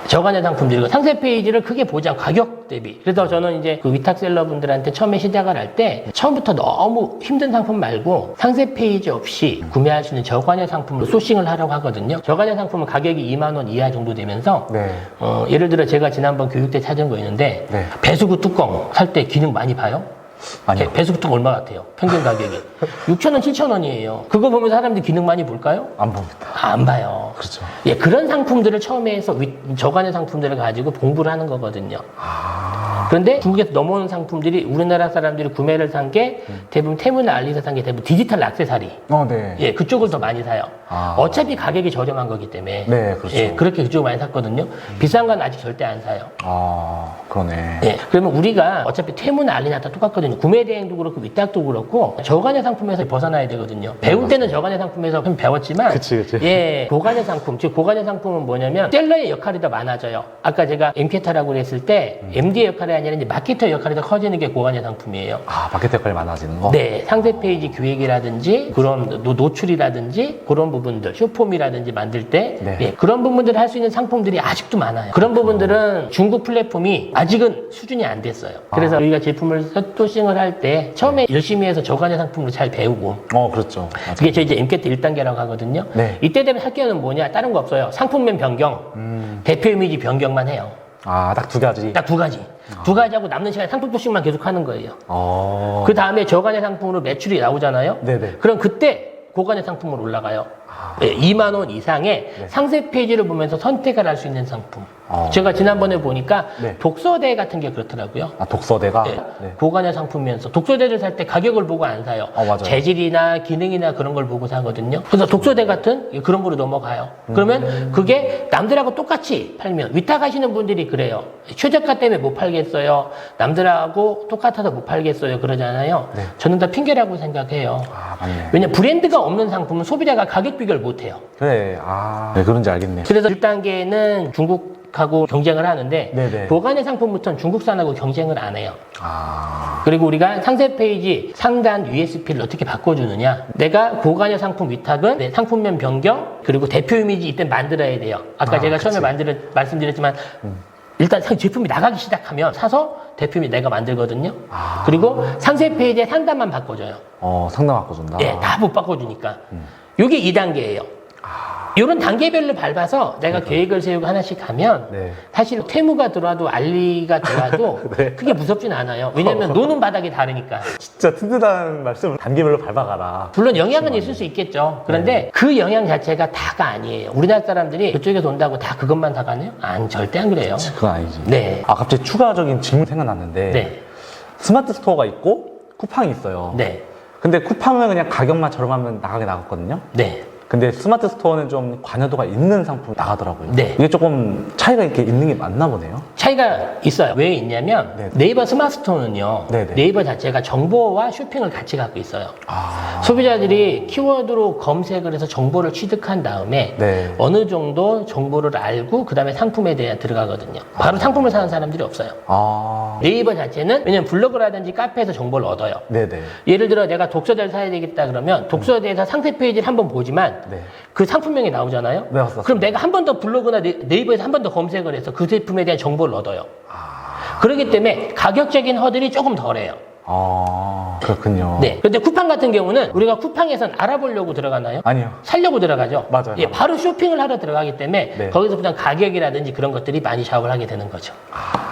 Speaker 1: 저관여 상품들이고 상세 페이지를 크게 보지 않고 가격 대비. 그래서 저는 이제 그 위탁셀러분들한테 처음에 시작을 할 때 처음부터 너무 힘든 상품 말고 상세 페이지 없이 구매할 수 있는 저관여 상품으로 소싱을 하라고 하거든요. 저관여 상품은 가격이 2만 원 이하 정도 되면서
Speaker 2: 네.
Speaker 1: 예를 들어 제가 지난번 교육 때 찾은 거 있는데
Speaker 2: 네.
Speaker 1: 배수구 뚜껑 살 때 기능 많이 봐요?
Speaker 2: 아니요.
Speaker 1: 배수구 뚜껑 얼마 같아요? 평균 가격이 6,000원, 7,000원이에요. 그거 보면서 사람들이 기능 많이 볼까요?
Speaker 2: 안 봅니다.
Speaker 1: 안 봐요.
Speaker 2: 그렇죠.
Speaker 1: 예, 그런 상품들을 처음에 해서 저관여 상품들을 가지고 공부를 하는 거거든요. 그런데 중국에서 넘어오는 상품들이 우리나라 사람들이 구매를 산 게 대부분 테무나 알리에서 산 게 대부분 디지털 액세서리.
Speaker 2: 네.
Speaker 1: 예, 그쪽을 더 많이 사요. 어차피 가격이 저렴한 거기 때문에.
Speaker 2: 네, 그렇죠.
Speaker 1: 예, 그렇게 그쪽을 많이 샀거든요. 비싼 건 아직 절대 안 사요.
Speaker 2: 그러네.
Speaker 1: 예, 그러면 우리가 어차피 테무나 알리나 다 똑같거든요. 구매 대행도 그렇고 위탁도 그렇고 저관여 상품에서 벗어나야 되거든요. 배울 때는 저관여 상품에서 좀 배웠지만
Speaker 2: 그치.
Speaker 1: 예, 고관여 상품, 즉 고관여 상품은 뭐냐면 셀러의 역할이 더 많아져요. 아까 제가 MK타라고 했을 때 MD의 역할을 아니라 이제 마케터 역할이 더 커지는 게 고관여 상품이에요.
Speaker 2: 아, 마케팅 역할이 많아지는 거?
Speaker 1: 네, 상세 페이지 기획이라든지 그런 노출이라든지 그런 부분들, 쇼폼이라든지 만들 때
Speaker 2: 네.
Speaker 1: 예, 그런 부분들을 할 수 있는 상품들이 아직도 많아요. 그런 부분들은 중국 플랫폼이 아직은 수준이 안 됐어요. 그래서 우리가 제품을 셋도싱을 할 때 처음에 열심히 해서 저관여 상품으로 잘 배우고
Speaker 2: 그렇죠. 맞아요.
Speaker 1: 그게 저희 이제 MCAT 1단계라고 하거든요.
Speaker 2: 네.
Speaker 1: 이때 되면 할 게는 뭐냐? 다른 거 없어요. 상품명 변경, 대표 이미지 변경만 해요.
Speaker 2: 아, 딱 두 가지.
Speaker 1: 딱 두 가지. 두 가지 하고 남는 시간에 상품 도식만 계속 하는 거예요. 그 다음에 저관여 상품으로 매출이 나오잖아요.
Speaker 2: 네네.
Speaker 1: 그럼 그때 고관여 상품으로 올라가요. 네, 2만 원 이상의 상세 페이지를 보면서 선택을 할 수 있는 상품. 제가 지난번에 보니까
Speaker 2: 네.
Speaker 1: 독서대 같은 게 그렇더라고요.
Speaker 2: 아, 독서대가?
Speaker 1: 네.
Speaker 2: 네.
Speaker 1: 고관여 상품이면서 독서대를 살 때 가격을 보고 안 사요.
Speaker 2: 맞아요.
Speaker 1: 재질이나 기능이나 그런 걸 보고 사거든요. 그래서 독서대 같은 그런 거로 넘어가요. 그러면 그게 남들하고 똑같이 팔면 위탁하시는 분들이 그래요. 최저가 때문에 못 팔겠어요. 남들하고 똑같아서 못 팔겠어요. 그러잖아요.
Speaker 2: 네.
Speaker 1: 저는 다 핑계라고 생각해요.
Speaker 2: 아, 맞네.
Speaker 1: 왜냐면 브랜드가 없는 상품은 소비자가 가격 비교를 못 해요.
Speaker 2: 그래. 아, 네, 그런지 알겠네요.
Speaker 1: 그래서 1단계는 중국하고 경쟁을 하는데
Speaker 2: 네네.
Speaker 1: 보관의 상품부터는 중국산하고 경쟁을 안 해요.
Speaker 2: 아,
Speaker 1: 그리고 우리가 상세 페이지 상단 USP를 어떻게 바꿔주느냐. 내가 고관여 상품 위탁은 내 상품명 변경 그리고 대표 이미지 이때 만들어야 돼요. 아까 제가 처음에 말씀드렸지만 일단 제품이 나가기 시작하면 사서 대표 이미지 내가 만들거든요. 그리고 상세 페이지의 상단만 바꿔줘요.
Speaker 2: 상담 바꿔준다.
Speaker 1: 예, 다 못 바꿔주니까. 이게 2단계예요. 이런 단계별로 밟아서 내가 계획을 세우고 하나씩 하면
Speaker 2: 네.
Speaker 1: 사실 퇴무가 들어와도 알리가 들어와도
Speaker 2: 네.
Speaker 1: 크게 무섭진 않아요. 왜냐면 노는 바닥이 다르니까.
Speaker 2: 진짜 든든한 말씀을 단계별로 밟아가라.
Speaker 1: 물론 영향은 있을 수 있겠죠. 그런데 그 영향 자체가 다가 아니에요. 우리나라 사람들이 그쪽에서 온다고 다 그것만 사가네요? 절대 안 그래요.
Speaker 2: 그건 아니지.
Speaker 1: 네.
Speaker 2: 아, 갑자기 추가적인 질문 생각났는데.
Speaker 1: 네.
Speaker 2: 스마트 스토어가 있고 쿠팡이 있어요.
Speaker 1: 네.
Speaker 2: 근데 쿠팡은 그냥 가격만 저렴하면 나가게 나갔거든요.
Speaker 1: 네.
Speaker 2: 근데 스마트 스토어는 좀 관여도가 있는 상품 나가더라고요.
Speaker 1: 네.
Speaker 2: 이게 조금 차이가 이렇게 있는 게 맞나 보네요.
Speaker 1: 차이가 있어요. 왜 있냐면
Speaker 2: 네네.
Speaker 1: 네이버 스마트스토어는요.
Speaker 2: 네네.
Speaker 1: 네이버 자체가 정보와 쇼핑을 같이 갖고 있어요.
Speaker 2: 아,
Speaker 1: 소비자들이 키워드로 검색을 해서 정보를 취득한 다음에
Speaker 2: 네.
Speaker 1: 어느 정도 정보를 알고 그 다음에 상품에 대해 들어가거든요. 바로 상품을 사는 사람들이 없어요.
Speaker 2: 아,
Speaker 1: 네이버 자체는 왜냐면 블로그라든지 카페에서 정보를 얻어요.
Speaker 2: 네네.
Speaker 1: 예를 들어 내가 독서대를 사야 되겠다 그러면 독서대에서 상세 페이지를 한번 보지만
Speaker 2: 네.
Speaker 1: 그 상품명이 나오잖아요.
Speaker 2: 네, 맞습니다.
Speaker 1: 그럼 내가 한 번 더 블로그나 네이버에서 한 번 더 검색을 해서 그 제품에 대한 정보를 얻어요. 그렇기 때문에 가격적인 허들이 조금 덜해요.
Speaker 2: 아, 그렇군요.
Speaker 1: 네. 근데 쿠팡 같은 경우는 우리가 쿠팡에선 알아보려고 들어가나요?
Speaker 2: 아니요.
Speaker 1: 살려고 들어가죠.
Speaker 2: 맞아요.
Speaker 1: 예, 바로 쇼핑을 하러 들어가기 때문에
Speaker 2: 네.
Speaker 1: 거기서부터 가격이라든지 그런 것들이 많이 작업을 하게 되는 거죠.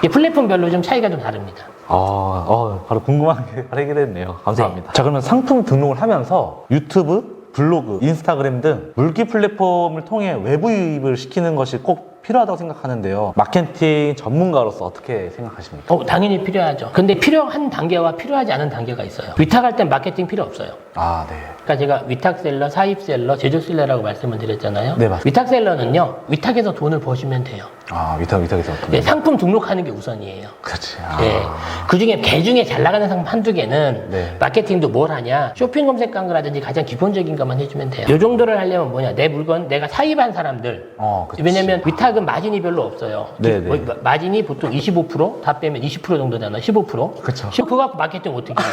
Speaker 1: 이 플랫폼별로 좀 차이가 좀 다릅니다.
Speaker 2: 바로 궁금한 게 바로 해결됐네요. 감사합니다. 자, 그러면 상품 등록을 하면서 유튜브, 블로그, 인스타그램 등 물기 플랫폼을 통해 외부 유입을 시키는 것이 꼭 필요하다고 생각하는데요. 마케팅 전문가로서 어떻게 생각하십니까?
Speaker 1: 당연히 필요하죠. 근데 필요한 단계와 필요하지 않은 단계가 있어요. 위탁할 땐 마케팅 필요 없어요.
Speaker 2: 아, 네.
Speaker 1: 그러니까 제가 위탁셀러, 사입셀러, 제조셀러라고 말씀을 드렸잖아요.
Speaker 2: 네, 맞습니다.
Speaker 1: 위탁셀러는요, 위탁해서 돈을 버시면 돼요.
Speaker 2: 아, 위탁에서 어떤
Speaker 1: 네, 상품 등록하는 게 우선이에요.
Speaker 2: 그렇지.
Speaker 1: 네. 그 중에 개 중에 잘 나가는 상품 한두 개는
Speaker 2: 네.
Speaker 1: 마케팅도 뭘 하냐. 쇼핑 검색 광고라든지 가장 기본적인 것만 해주면 돼요. 이 정도를 하려면 뭐냐. 내 물건 내가 사입한 사람들.
Speaker 2: 그치.
Speaker 1: 왜냐면 위탁은 마진이 별로 없어요.
Speaker 2: 네네.
Speaker 1: 마진이 보통 25%, 다 빼면 20% 정도잖아. 15%.
Speaker 2: 그쵸.
Speaker 1: 그거 갖고 마케팅 어떻게 해요?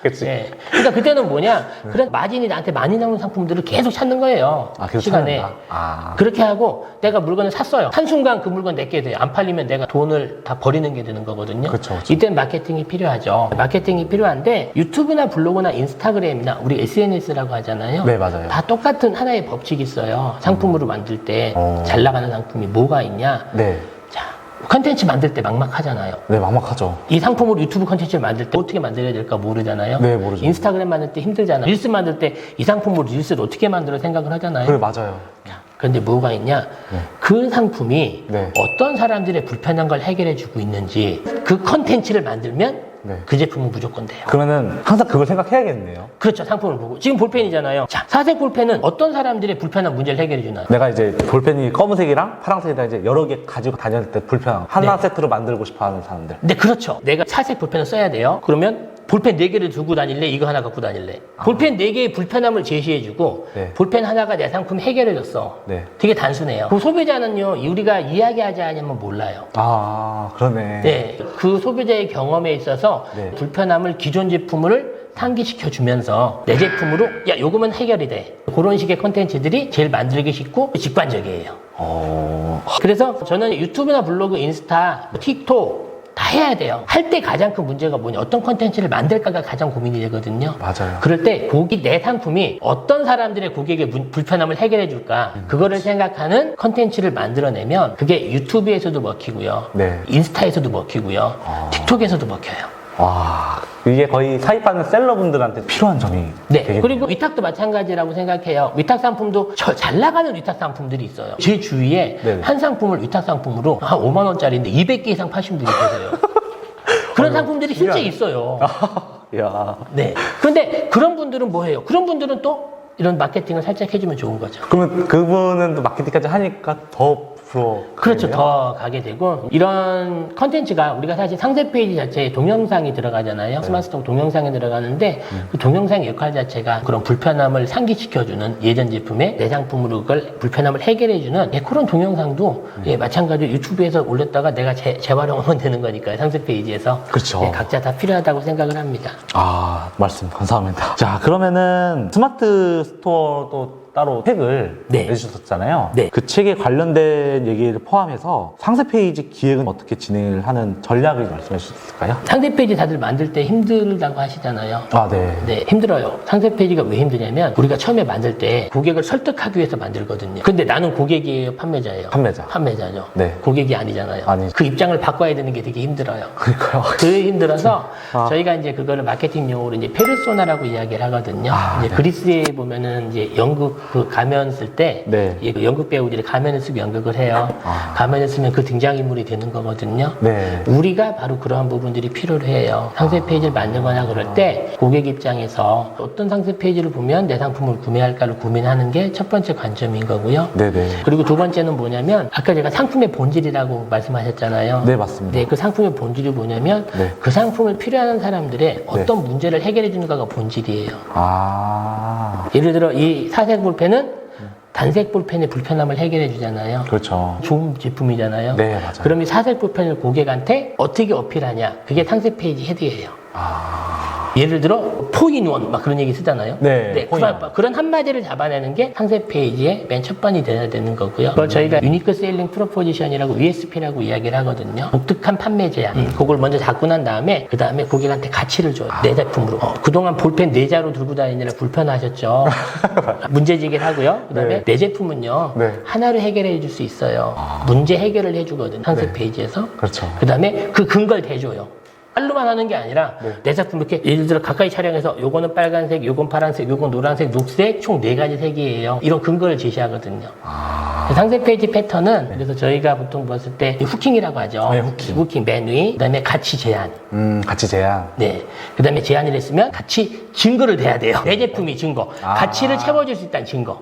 Speaker 2: 그치.
Speaker 1: 네. 그러니까 그때는 뭐냐. 그런 마진이 나한테 많이 나오는 상품들을 계속 찾는 거예요.
Speaker 2: 계속
Speaker 1: 시간에.
Speaker 2: 찾는다.
Speaker 1: 그렇게 하고 내가 물건을 샀어요. 한순간 그 물건 내게 돼요. 안 팔리면 내가 돈을 다 버리는 게 되는 거거든요.
Speaker 2: 그쵸.
Speaker 1: 이땐 마케팅이 필요하죠. 마케팅이 필요한데 유튜브나 블로그나 인스타그램이나 우리 SNS라고 하잖아요.
Speaker 2: 네, 맞아요.
Speaker 1: 다 똑같은 하나의 법칙이 있어요. 상품으로 만들 때 잘 나가는 상품이 뭐가 있냐.
Speaker 2: 네.
Speaker 1: 자, 컨텐츠 만들 때 막막하잖아요.
Speaker 2: 네, 막막하죠.
Speaker 1: 이 상품으로 유튜브 컨텐츠를 만들 때 어떻게 만들어야 될까 모르잖아요.
Speaker 2: 네, 모르죠.
Speaker 1: 인스타그램 만들 때 힘들잖아요. 릴스 만들 때 이 상품으로 릴스를 어떻게 만들어 생각을 하잖아요.
Speaker 2: 그래, 맞아요.
Speaker 1: 그런데 뭐가 있냐?
Speaker 2: 네.
Speaker 1: 그 상품이
Speaker 2: 네.
Speaker 1: 어떤 사람들의 불편한 걸 해결해 주고 있는지 그 컨텐츠를 만들면
Speaker 2: 네.
Speaker 1: 그 제품은 무조건 돼요.
Speaker 2: 그러면은 항상 그걸 생각해야겠네요.
Speaker 1: 그렇죠. 상품을 보고. 지금 볼펜이잖아요. 자, 사색 볼펜은 어떤 사람들의 불편한 문제를 해결해 주나요?
Speaker 2: 내가 이제 볼펜이 검은색이랑 파란색이랑 이제 여러 개 가지고 다닐 때 불편한 하나 세트로 만들고 싶어 하는 사람들.
Speaker 1: 네, 그렇죠. 내가 사색 볼펜을 써야 돼요. 그러면 볼펜 4개를 들고 다닐래? 이거 하나 갖고 다닐래? 볼펜 4개의 불편함을 제시해주고
Speaker 2: 네.
Speaker 1: 볼펜 하나가 내 상품 해결해줬어.
Speaker 2: 네.
Speaker 1: 되게 단순해요. 그 소비자는요, 우리가 이야기하지 않으면 몰라요.
Speaker 2: 아, 그러네.
Speaker 1: 네, 그 소비자의 경험에 있어서
Speaker 2: 네.
Speaker 1: 불편함을 기존 제품을 상기시켜 주면서 내 제품으로 야 요거면 해결이 돼. 그런 식의 콘텐츠들이 제일 만들기 쉽고 직관적이에요. 그래서 저는 유튜브나 블로그, 인스타, 틱톡 다 해야 돼요. 할 때 가장 큰 문제가 뭐냐, 어떤 콘텐츠를 만들까가 가장 고민이 되거든요.
Speaker 2: 맞아요.
Speaker 1: 그럴 때 내 상품이 어떤 사람들의 고객의 불편함을 해결해 줄까, 그거를 생각하는 콘텐츠를 만들어내면 그게 유튜브에서도 먹히고요.
Speaker 2: 네.
Speaker 1: 인스타에서도 먹히고요. 틱톡에서도 먹혀요.
Speaker 2: 와, 이게 거의 사입하는 셀러분들한테 필요한 점이
Speaker 1: 네.
Speaker 2: 되겠네요.
Speaker 1: 그리고 위탁도 마찬가지라고 생각해요. 위탁 상품도 잘 나가는 위탁 상품들이 있어요. 제 주위에
Speaker 2: 네네.
Speaker 1: 한 상품을 위탁 상품으로 한 5만 원짜리인데 200개 이상 파신 분이 계세요. 그런 상품들이 실제 있어요.
Speaker 2: 야.
Speaker 1: 네. 그런데 그런 분들은 뭐 해요? 그런 분들은 또 이런 마케팅을 살짝 해주면 좋은 거죠.
Speaker 2: 그러면 그분은 또 마케팅까지 하니까 더 부러워.
Speaker 1: 그렇죠. 더 가게 되고, 이런 컨텐츠가 우리가 사실 상세 페이지 자체에 동영상이 들어가잖아요. 스마트스토어 동영상이 들어가는데 그 동영상의 역할 자체가 그런 불편함을 상기시켜주는, 예전 제품의 내 상품으로 그걸 불편함을 해결해주는 그런 동영상도 마찬가지로 유튜브에서 올렸다가 내가 재활용하면 되는 거니까요. 상세 페이지에서.
Speaker 2: 그렇죠.
Speaker 1: 각자 다 필요하다고 생각을 합니다.
Speaker 2: 아, 말씀 감사합니다. 자, 그러면은 스마트 스토어도 따로 책을
Speaker 1: 네.
Speaker 2: 내주셨잖아요.
Speaker 1: 네.
Speaker 2: 그 책에 관련된 얘기를 포함해서 상세 페이지 기획은 어떻게 진행을 하는 전략을 말씀해 주실까요?
Speaker 1: 상세 페이지 다들 만들 때 힘들다고 하시잖아요.
Speaker 2: 아, 네.
Speaker 1: 네, 힘들어요. 상세 페이지가 왜 힘드냐면 우리가 처음에 만들 때 고객을 설득하기 위해서 만들거든요. 근데 나는 고객이에요, 판매자예요?
Speaker 2: 판매자.
Speaker 1: 판매자죠.
Speaker 2: 네.
Speaker 1: 고객이 아니잖아요.
Speaker 2: 아니죠.
Speaker 1: 그 입장을 바꿔야 되는 게 되게 힘들어요.
Speaker 2: 그러니까요.
Speaker 1: 그 힘들어서
Speaker 2: 아.
Speaker 1: 저희가 이제 그거를 마케팅 용어로 이제 페르소나라고 이야기를 하거든요. 이제
Speaker 2: 네.
Speaker 1: 그리스에 보면은 이제 연극 그 가면 쓸 때
Speaker 2: 네.
Speaker 1: 그 연극 배우들이 가면을 쓰고 연극을 해요. 가면을 쓰면 그 등장인물이 되는 거거든요.
Speaker 2: 네.
Speaker 1: 우리가 바로 그러한 부분들이 필요해요. 상세 페이지를 만들거나 그럴 때 고객 입장에서 어떤 상세 페이지를 보면 내 상품을 구매할까를 고민하는 게 첫 번째 관점인 거고요.
Speaker 2: 네네.
Speaker 1: 그리고 두 번째는 뭐냐면 아까 제가 상품의 본질이라고 말씀하셨잖아요.
Speaker 2: 네, 맞습니다.
Speaker 1: 네, 그 상품의 본질이 뭐냐면
Speaker 2: 네.
Speaker 1: 그 상품을 필요하는 사람들의 어떤 문제를 해결해 주는가가 본질이에요.
Speaker 2: 아,
Speaker 1: 예를 들어 이 사색 볼펜은 단색 볼펜의 불편함을 해결해 주잖아요.
Speaker 2: 그렇죠.
Speaker 1: 좋은 제품이잖아요.
Speaker 2: 네, 맞아요.
Speaker 1: 그럼 이 사색 볼펜을 고객한테 어떻게 어필하냐? 그게 상세 페이지 헤드예요. 예를 들어 포인원 막 그런 얘기 쓰잖아요.
Speaker 2: 네, 포인원.
Speaker 1: 그런 한마디를 잡아내는 게 상세 페이지의 맨 첫 번이 돼야 되는 거고요. 그걸 저희가 유니크 셀링 프로포지션이라고 USP라고 이야기를 하거든요. 독특한 판매 제안. 그걸 먼저 잡고 난 다음에 그 다음에 고객한테 가치를 줘요. 내 제품으로. 그동안 볼펜 4자로 들고 다니느라 불편하셨죠. 문제제기를 하고요. 그 다음에
Speaker 2: 네.
Speaker 1: 내 제품은요.
Speaker 2: 네.
Speaker 1: 하나로 해결해 줄 수 있어요. 문제 해결을 해주거든. 상세 페이지에서.
Speaker 2: 그렇죠.
Speaker 1: 그 다음에 그 근거를 대줘요. 말로만 하는 게 아니라 내 작품 이렇게 예를 들어 가까이 촬영해서 요거는 빨간색, 요건 파란색, 요건 노란색, 녹색 총 4가지 색이에요. 이런 근거를 제시하거든요. 상세 페이지 패턴은 그래서 저희가 보통 봤을 때 후킹이라고 하죠.
Speaker 2: 네, 후킹.
Speaker 1: 후킹 맨 위, 그다음에 가치 제한.
Speaker 2: 같이 제안.
Speaker 1: 네. 그 다음에 제안을 했으면 같이 증거를 대야 돼요. 내 제품이 증거. 가치를 채워줄 수 있다는 증거.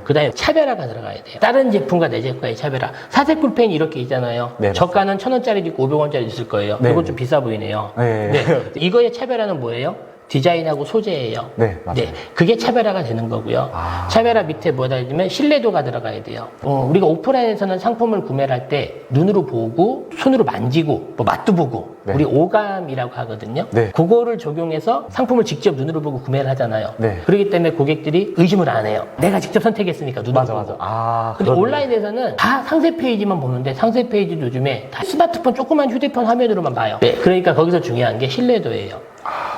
Speaker 1: 그 다음에 차별화가 들어가야 돼요. 다른 제품과 내 제품과의 차별화. 사색 볼펜이 이렇게 있잖아요.
Speaker 2: 네,
Speaker 1: 저가는 1,000원짜리도 있고 500원짜리 있을 거예요.
Speaker 2: 네.
Speaker 1: 이건 좀 비싸 보이네요.
Speaker 2: 네.
Speaker 1: 이거의 차별화는 뭐예요? 디자인하고 소재예요.
Speaker 2: 네, 맞아요.
Speaker 1: 그게 차별화가 되는 거고요. 차별화 밑에 뭐다 있냐면 신뢰도가 들어가야 돼요. 우리가 오프라인에서는 상품을 구매를 할 때 눈으로 보고 손으로 만지고 뭐 맛도 보고
Speaker 2: 네.
Speaker 1: 우리 오감이라고 하거든요.
Speaker 2: 네.
Speaker 1: 그거를 적용해서 상품을 직접 눈으로 보고 구매를 하잖아요.
Speaker 2: 네.
Speaker 1: 그렇기 때문에 고객들이 의심을 안 해요. 내가 직접 선택했으니까 눈으로
Speaker 2: 맞아,
Speaker 1: 보고.
Speaker 2: 맞아.
Speaker 1: 근데
Speaker 2: 그러네.
Speaker 1: 온라인에서는 다 상세 페이지만 보는데 상세 페이지도 요즘에 다 스마트폰 조그만 휴대폰 화면으로만 봐요. 네, 그러니까 거기서 중요한 게 신뢰도예요.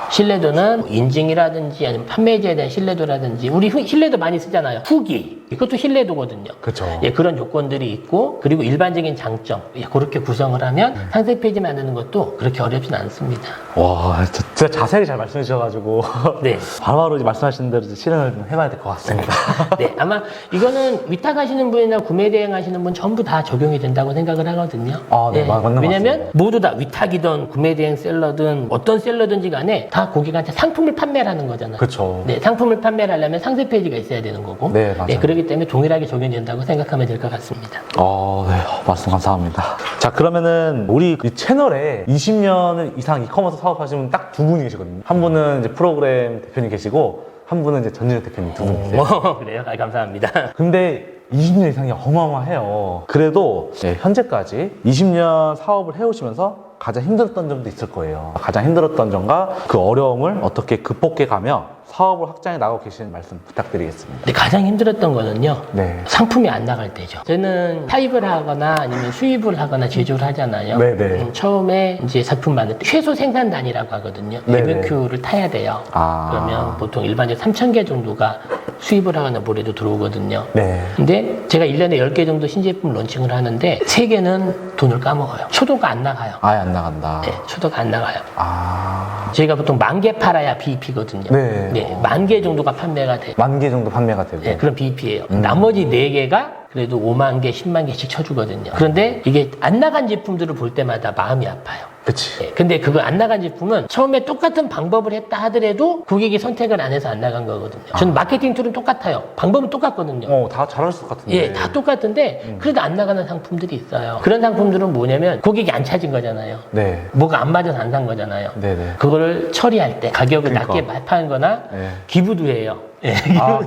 Speaker 1: 신뢰도는 인증이라든지 아니면 판매자에 대한 신뢰도라든지 우리 신뢰도 많이 쓰잖아요. 후기. 이것도 신뢰도거든요.
Speaker 2: 그렇죠.
Speaker 1: 예, 그런 요건들이 있고 그리고 일반적인 장점. 예, 그렇게 구성을 하면 상세 페이지 만드는 것도 그렇게 어렵진 않습니다.
Speaker 2: 와, 진짜 자세히 잘 말씀해 주셔가지고
Speaker 1: 네.
Speaker 2: 바로바로 이제 말씀하신 대로 이제 실행을 좀 해봐야 될 것 같습니다.
Speaker 1: 네, 아마 이거는 위탁하시는 분이나 구매 대행하시는 분 전부 다 적용이 된다고 생각을 하거든요.
Speaker 2: 아, 네, 맞는 것
Speaker 1: 왜냐면
Speaker 2: 같습니다.
Speaker 1: 모두 다 위탁이든 구매 대행 셀러든 어떤 셀러든지 간에 다 고객한테 상품을 판매를 하는 거잖아요.
Speaker 2: 그렇죠.
Speaker 1: 네, 상품을 판매를 하려면 상세 페이지가 있어야 되는 거고.
Speaker 2: 네, 맞아요.
Speaker 1: 그렇기 그렇기 때문에 동일하게 적용된다고 생각하면 될 것 같습니다.
Speaker 2: 네. 말씀 감사합니다. 자, 그러면은 우리 이 채널에 20년 이상 이커머스 사업하시는 딱 두 분이 계시거든요. 한 분은 이제 프로그램 대표님 계시고 한 분은 이제 전진혁 대표님 두 분 계세요.
Speaker 1: 그래요? 감사합니다.
Speaker 2: 근데 20년 이상이 어마어마해요. 그래도 현재까지 20년 사업을 해오시면서 가장 힘들었던 점도 있을 거예요. 가장 힘들었던 점과 그 어려움을 어떻게 극복해 가며 사업을 확장해 나가고 계시는 말씀 부탁드리겠습니다.
Speaker 1: 근데 가장 힘들었던 거는요.
Speaker 2: 네.
Speaker 1: 상품이 안 나갈 때죠. 저는 타입을 하거나 아니면 수입을 하거나 제조를 하잖아요.
Speaker 2: 네네.
Speaker 1: 처음에 이제 제품 만들 때 최소 생산 단위라고 하거든요.
Speaker 2: 네네.
Speaker 1: MQ를 타야 돼요.
Speaker 2: 아.
Speaker 1: 그러면 보통 일반적으로 3,000개 정도가 수입을 하거나 뭐래도 들어오거든요.
Speaker 2: 네.
Speaker 1: 근데 제가 1년에 10개 정도 신제품 론칭을 하는데 3개는 돈을 까먹어요. 초도가 안 나가요.
Speaker 2: 아예 안 나간다.
Speaker 1: 네, 초도가 안 나가요.
Speaker 2: 아.
Speaker 1: 저희가 보통 10,000개 팔아야 BEP거든요.
Speaker 2: 네.
Speaker 1: 네, 10,000개 정도가 판매가 돼요.
Speaker 2: 10,000개 정도 판매가 되고.
Speaker 1: 네, 그런 BEP예요. 나머지 4개가 그래도 5만 개, 10만 개씩 쳐주거든요. 그런데 이게 안 나간 제품들을 볼 때마다 마음이 아파요.
Speaker 2: 그치.
Speaker 1: 네, 근데 그거 안 나간 제품은 처음에 똑같은 방법을 했다 하더라도 고객이 선택을 안 해서 안 나간 거거든요. 저는 마케팅 툴은 똑같아요. 방법은 똑같거든요.
Speaker 2: 다 잘할 것 같은데.
Speaker 1: 예, 다 똑같은데 그래도 안 나가는 상품들이 있어요. 그런 상품들은 뭐냐면 고객이 안 찾은 거잖아요.
Speaker 2: 네.
Speaker 1: 뭐가 안 맞아서 안 산 거잖아요.
Speaker 2: 네네.
Speaker 1: 그거를 처리할 때 가격을
Speaker 2: 그러니까.
Speaker 1: 낮게 파는 거나
Speaker 2: 네.
Speaker 1: 기부도 해요. 예,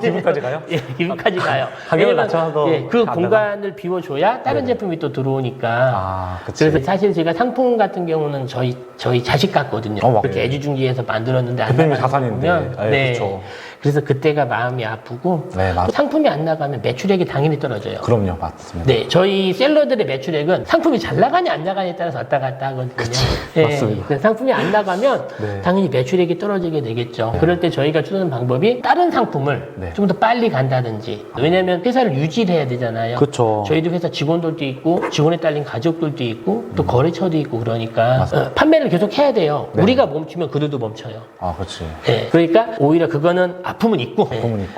Speaker 2: 기부까지 가요?
Speaker 1: 예, 기부까지 가요.
Speaker 2: 가격을
Speaker 1: 왜냐면,
Speaker 2: 낮춰서
Speaker 1: 예, 그
Speaker 2: 안
Speaker 1: 공간을 비워줘야 다른 제품이 또 들어오니까.
Speaker 2: 그치.
Speaker 1: 그래서 사실 제가 상품 같은 경우는 저희 자식 같거든요.
Speaker 2: 맞아요.
Speaker 1: 그렇게 애지중지해서 만들었는데 안
Speaker 2: 대표님이
Speaker 1: 나가는
Speaker 2: 자산인데.
Speaker 1: 거면,
Speaker 2: 예,
Speaker 1: 네.
Speaker 2: 그쵸.
Speaker 1: 그래서 그때가 마음이 아프고
Speaker 2: 네, 맞
Speaker 1: 상품이 안 나가면 매출액이 당연히 떨어져요.
Speaker 2: 그럼요, 맞습니다.
Speaker 1: 네, 저희 셀러들의 매출액은 상품이 잘 나가냐 안 나가냐에 따라서 왔다 갔다 하거든요. 네,
Speaker 2: 맞습니다.
Speaker 1: 그래서 상품이 안 나가면
Speaker 2: 네.
Speaker 1: 당연히 매출액이 떨어지게 되겠죠. 그럴 때 저희가 쓰는 방법이 다른 상품을
Speaker 2: 네.
Speaker 1: 좀 더 빨리 간다든지. 왜냐면 회사를 유지를 해야 되잖아요.
Speaker 2: 그쵸.
Speaker 1: 저희도 회사 직원들도 있고 직원에 딸린 가족들도 있고 또 거래처도 있고 그러니까 판매를 계속 해야 돼요.
Speaker 2: 네.
Speaker 1: 우리가 멈추면 그들도 멈춰요.
Speaker 2: 그렇지.
Speaker 1: 네, 그러니까 오히려 그거는 아픔은 있고,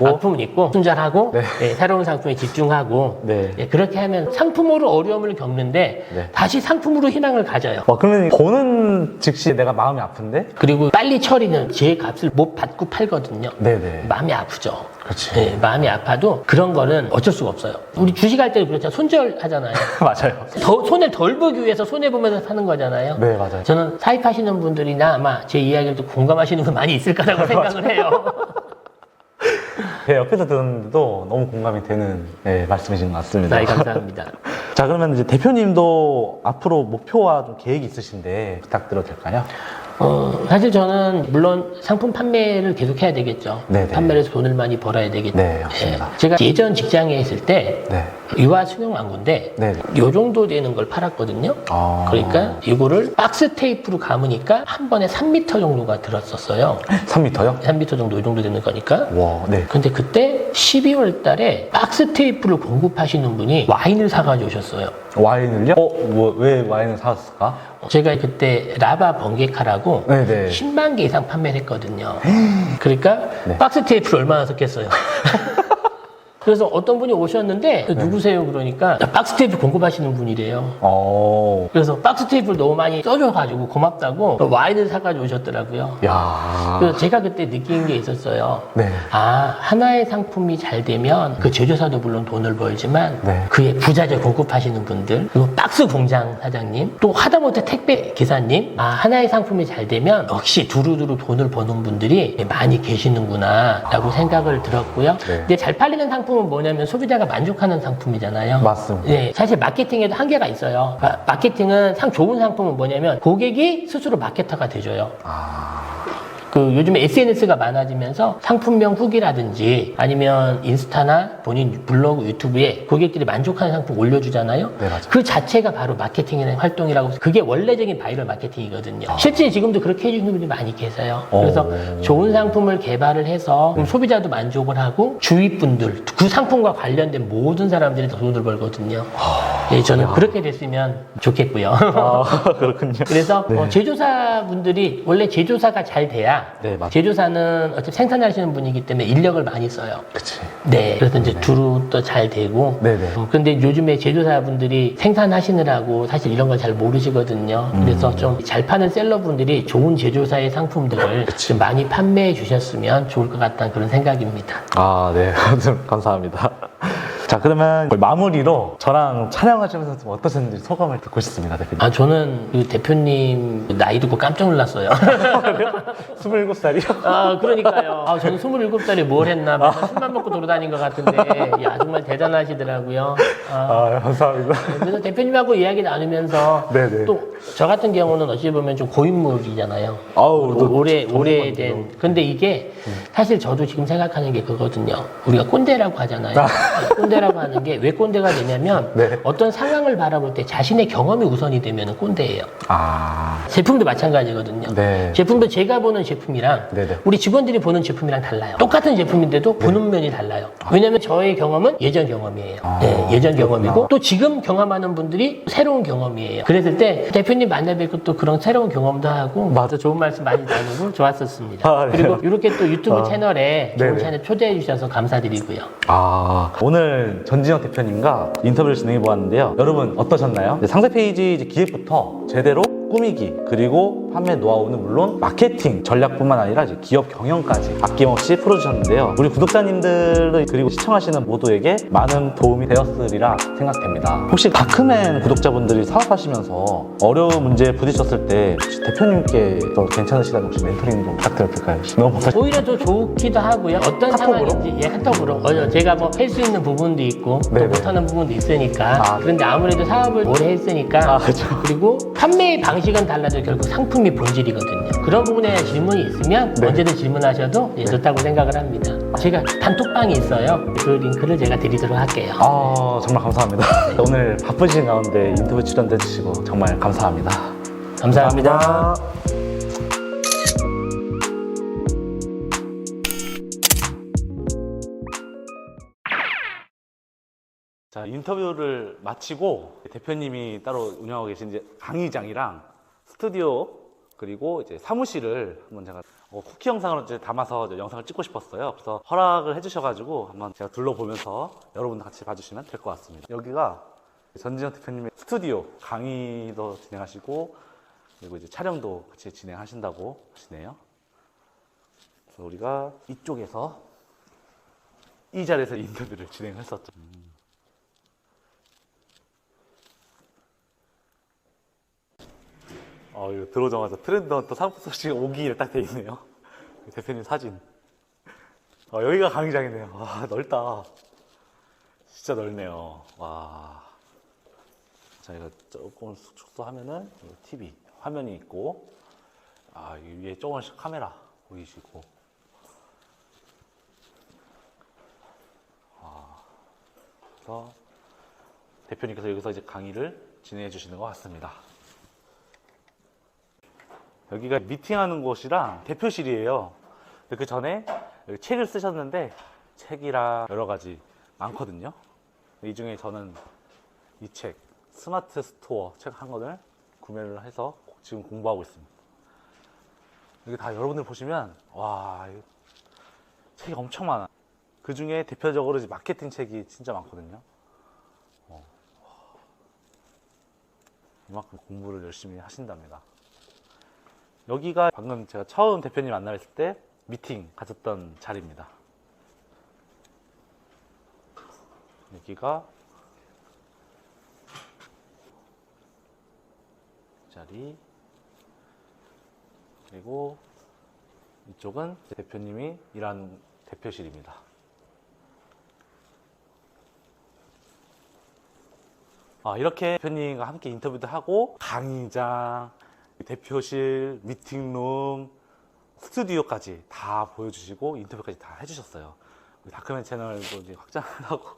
Speaker 1: 아픔은 있고, 순절하고,
Speaker 2: 네.
Speaker 1: 네, 새로운 상품에 집중하고,
Speaker 2: 네.
Speaker 1: 네, 그렇게 하면 상품으로 어려움을 겪는데
Speaker 2: 네.
Speaker 1: 다시 상품으로 희망을 가져요.
Speaker 2: 그러면 보는 즉시 내가 마음이 아픈데?
Speaker 1: 그리고 빨리 처리는 제 값을 못 받고 팔거든요.
Speaker 2: 네네.
Speaker 1: 마음이 아프죠.
Speaker 2: 그렇지.
Speaker 1: 네, 마음이 아파도 그런 거는 어쩔 수가 없어요. 우리 주식할 때도 그렇잖아요. 손절하잖아요.
Speaker 2: 맞아요.
Speaker 1: 손해를 덜 보기 위해서 손해보면서 사는 거잖아요.
Speaker 2: 네, 맞아요.
Speaker 1: 저는 사입하시는 분들이나 아마 제 이야기를 또 공감하시는 분 많이 있을 거라고 생각을 해요.
Speaker 2: 제 옆에서 듣는데도 너무 공감이 되는 말씀이신 것 같습니다.
Speaker 1: 네, 감사합니다.
Speaker 2: 자, 그러면 이제 대표님도 앞으로 목표와 좀 계획이 있으신데 부탁드려도 될까요?
Speaker 1: 사실 저는 물론 상품 판매를 계속 해야 되겠죠.
Speaker 2: 네네.
Speaker 1: 판매를 해서 돈을 많이 벌어야 되겠죠.
Speaker 2: 네, 맞습니다.
Speaker 1: 제가 예전 직장에 있을 때
Speaker 2: 네.
Speaker 1: 유아 수능 완구인데
Speaker 2: 네.
Speaker 1: 요 정도 되는 걸 팔았거든요. 그러니까 이거를 박스 테이프로 감으니까 한 번에 3m 정도가 들었었어요.
Speaker 2: 3m요?
Speaker 1: 3m 정도 이 정도 되는 거니까.
Speaker 2: 와, 네.
Speaker 1: 근데 그때 12월 달에 박스 테이프를 공급하시는 분이 와인을 사가지고 오셨어요.
Speaker 2: 와인을요? 왜 와인을 사왔을까?
Speaker 1: 제가 그때 라바 번개카라고
Speaker 2: 네네.
Speaker 1: 10만 개 이상 판매를 했거든요. 그러니까
Speaker 2: 네.
Speaker 1: 박스 테이프를 얼마나 샀겠어요. 그래서 어떤 분이 오셨는데 누구세요? 그러니까 박스 테이프 공급하시는 분이래요. 그래서 박스 테이프를 너무 많이 써줘가지고 고맙다고 와인을 사가지고 오셨더라고요.
Speaker 2: 야.
Speaker 1: 그래서 제가 그때 느낀 게 있었어요.
Speaker 2: 네.
Speaker 1: 하나의 상품이 잘 되면 그 제조사도 물론 돈을 벌지만
Speaker 2: 네.
Speaker 1: 그의 부자재 공급하시는 분들, 그리고 박스 공장 사장님, 또 하다못해 택배 기사님, 하나의 상품이 잘 되면 역시 두루두루 돈을 버는 분들이 많이 계시는구나 라고 생각을 들었고요.
Speaker 2: 네.
Speaker 1: 근데 잘 팔리는 상품은 뭐냐면 소비자가 만족하는 상품이잖아요.
Speaker 2: 맞습니다.
Speaker 1: 네, 사실 마케팅에도 한계가 있어요. 마케팅은 좋은 상품은 뭐냐면 고객이 스스로 마케터가 돼줘요. 요즘에 SNS가 많아지면서 상품명 후기라든지 아니면 인스타나 본인 블로그, 유튜브에 고객들이 만족하는 상품 올려주잖아요.
Speaker 2: 네, 맞아요.
Speaker 1: 그 자체가 바로 마케팅의 활동이라고, 그게 원래적인 바이럴 마케팅이거든요. 실제 지금도 그렇게 해주는 분들이 많이 계세요. 그래서 좋은 상품을 개발을 해서 그럼 소비자도 만족을 하고 주위 분들, 그 상품과 관련된 모든 사람들이 더 돈을 벌거든요. 네, 저는
Speaker 2: 야.
Speaker 1: 그렇게 됐으면 좋겠고요.
Speaker 2: 아, 그렇군요.
Speaker 1: 그래서
Speaker 2: 네.
Speaker 1: 제조사분들이 원래 제조사가 잘 돼야
Speaker 2: 네, 맞아요.
Speaker 1: 제조사는 어차피 생산하시는 분이기 때문에 인력을 많이 써요.
Speaker 2: 그치.
Speaker 1: 네, 그래서 이제 두루도 잘 되고.
Speaker 2: 네네.
Speaker 1: 근데 요즘에 제조사분들이 생산하시느라고 사실 이런 걸 잘 모르시거든요. 그래서 좀 잘 파는 셀러분들이 좋은 제조사의 상품들을 좀 많이 판매해 주셨으면 좋을 것 같다는 그런 생각입니다.
Speaker 2: 아, 네. 감사합니다. 자, 그러면 마무리로 저랑 촬영하시면서 좀 어떠셨는지 소감을 듣고 싶습니다, 대표님.
Speaker 1: 아, 저는 그 대표님 나이 듣고 깜짝 놀랐어요.
Speaker 2: 27살이요?
Speaker 1: 아, 그러니까요. 아, 저는 27살에 뭘 했나, 맨날 술만 먹고 돌아다닌 것 같은데, 야, 정말 대단하시더라고요. 아,
Speaker 2: 감사합니다.
Speaker 1: 그래서 대표님하고 이야기 나누면서,
Speaker 2: 네네.
Speaker 1: 또, 저 같은 경우는 어찌 보면 좀 고인물이잖아요.
Speaker 2: 아우, 또
Speaker 1: 오래된. 근데 이게, 사실 저도 지금 생각하는 게 그거거든요. 우리가 꼰대라고 하잖아요. 꼰대라고 하는 게 왜 꼰대가 되냐면,
Speaker 2: 네.
Speaker 1: 어떤 상황을 바라볼 때 자신의 경험이 우선이 되면 꼰대예요.
Speaker 2: 아,
Speaker 1: 제품도 마찬가지거든요.
Speaker 2: 네.
Speaker 1: 제품도 제가 보는 제품이랑
Speaker 2: 네네.
Speaker 1: 우리 직원들이 보는 제품이랑 달라요. 똑같은 제품인데도 보는 면이 달라요. 왜냐면 저의 경험은 예전 경험이에요. 네, 예전 경험이고 또 지금 경험하는 분들이 새로운 경험이에요. 그랬을 때 대표님 만나 뵙고 또 그런 새로운 경험도 하고
Speaker 2: 맞아.
Speaker 1: 좋은 말씀 많이 나누고 좋았었습니다.
Speaker 2: 아, 네.
Speaker 1: 그리고 이렇게 또 유튜브 채널에 좋은
Speaker 2: 네네.
Speaker 1: 채널 초대해 주셔서 감사드리고요.
Speaker 2: 아, 오늘 전진혁 대표님과 인터뷰를 진행해 보았는데요. 여러분 어떠셨나요? 상세 페이지 이제 기획부터 제대로 꾸미기, 그리고 판매 노하우는 물론 마케팅 전략뿐만 아니라 이제 기업 경영까지 아낌없이 풀어주셨는데요. 우리 구독자님들 그리고 시청하시는 모두에게 많은 도움이 되었으리라 생각됩니다. 혹시 다크맨 구독자분들이 사업하시면서 어려운 문제에 부딪혔을 때 혹시 대표님께 더 괜찮으시다면 혹시 멘토링 좀 부탁드려도 될까요? 너무 못하시...
Speaker 1: 오히려 더 좋기도 하고요. 어떤
Speaker 2: 카톡으로?
Speaker 1: 상황인지, 예, 카톡으로. 제가 뭐 할 수 있는 부분도 있고, 또
Speaker 2: 네네.
Speaker 1: 못하는 부분도 있으니까.
Speaker 2: 아.
Speaker 1: 그런데 아무래도 사업을 오래 했으니까.
Speaker 2: 아, 그렇죠.
Speaker 1: 그리고 판매의 방식은 달라도 결국 상품이 본질이거든요. 그런 부분에 대한 질문이 있으면
Speaker 2: 네.
Speaker 1: 언제든 질문하셔도 좋다고 생각을 합니다. 제가 단톡방이 있어요. 그 링크를 제가 드리도록 할게요.
Speaker 2: 아, 정말 감사합니다. 오늘 바쁘신 가운데 인터뷰 출연해 주시고 정말 감사합니다.
Speaker 1: 감사합니다.
Speaker 2: 자, 인터뷰를 마치고 대표님이 따로 운영하고 계신 이제 강의장이랑 스튜디오 그리고 이제 사무실을 한번 제가 쿠키 영상으로 이제 담아서 이제 영상을 찍고 싶었어요. 그래서 허락을 해주셔가지고 한번 제가 둘러보면서 여러분들 같이 봐주시면 될 것 같습니다. 여기가 전진혁 대표님의 스튜디오, 강의도 진행하시고 그리고 이제 촬영도 같이 진행하신다고 하시네요. 그래서 우리가 이쪽에서 이 자리에서 인터뷰를 진행했었죠. 이거 들어오자마자 트렌드헌터 상품 소식 오기를 딱 돼 있네요. 대표님 사진. 여기가 강의장이네요. 와, 넓다. 진짜 넓네요. 와. 자, 이거 조금 축소하면은 TV 화면이 있고, 이 위에 조금씩 카메라 보이시고. 그래서 대표님께서 여기서 이제 강의를 진행해 주시는 것 같습니다. 여기가 미팅하는 곳이랑 대표실이에요. 그 전에 책을 쓰셨는데 책이랑 여러 가지 많거든요. 이 중에 저는 이 책, 스마트 스토어 책 한 권을 구매를 해서 지금 공부하고 있습니다. 여기 다 여러분들 보시면 와, 책이 엄청 많아. 그 중에 대표적으로 이제 마케팅 책이 진짜 많거든요. 이만큼 공부를 열심히 하신답니다. 여기가 방금 제가 처음 대표님 만나뵀을 때 미팅 가졌던 자리입니다. 여기가 자리, 그리고 이쪽은 대표님이 일하는 대표실입니다. 이렇게 대표님과 함께 인터뷰도 하고 강의장, 대표실, 미팅룸, 스튜디오까지 다 보여주시고 인터뷰까지 다 해주셨어요. 다크맨 채널도 이제 확장하고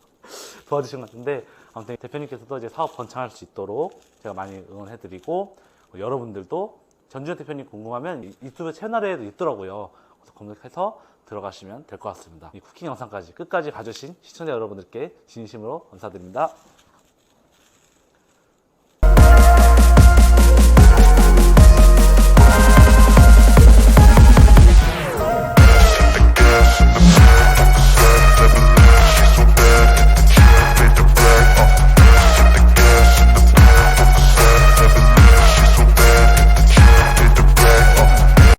Speaker 2: 도와주신 것 같은데, 아무튼 대표님께서도 이제 사업 번창할 수 있도록 제가 많이 응원해드리고, 여러분들도 전진혁 대표님 궁금하면 유튜브 채널에도 있더라고요. 그래서 검색해서 들어가시면 될 것 같습니다. 이 쿠킹 영상까지 끝까지 봐주신 시청자 여러분들께 진심으로 감사드립니다.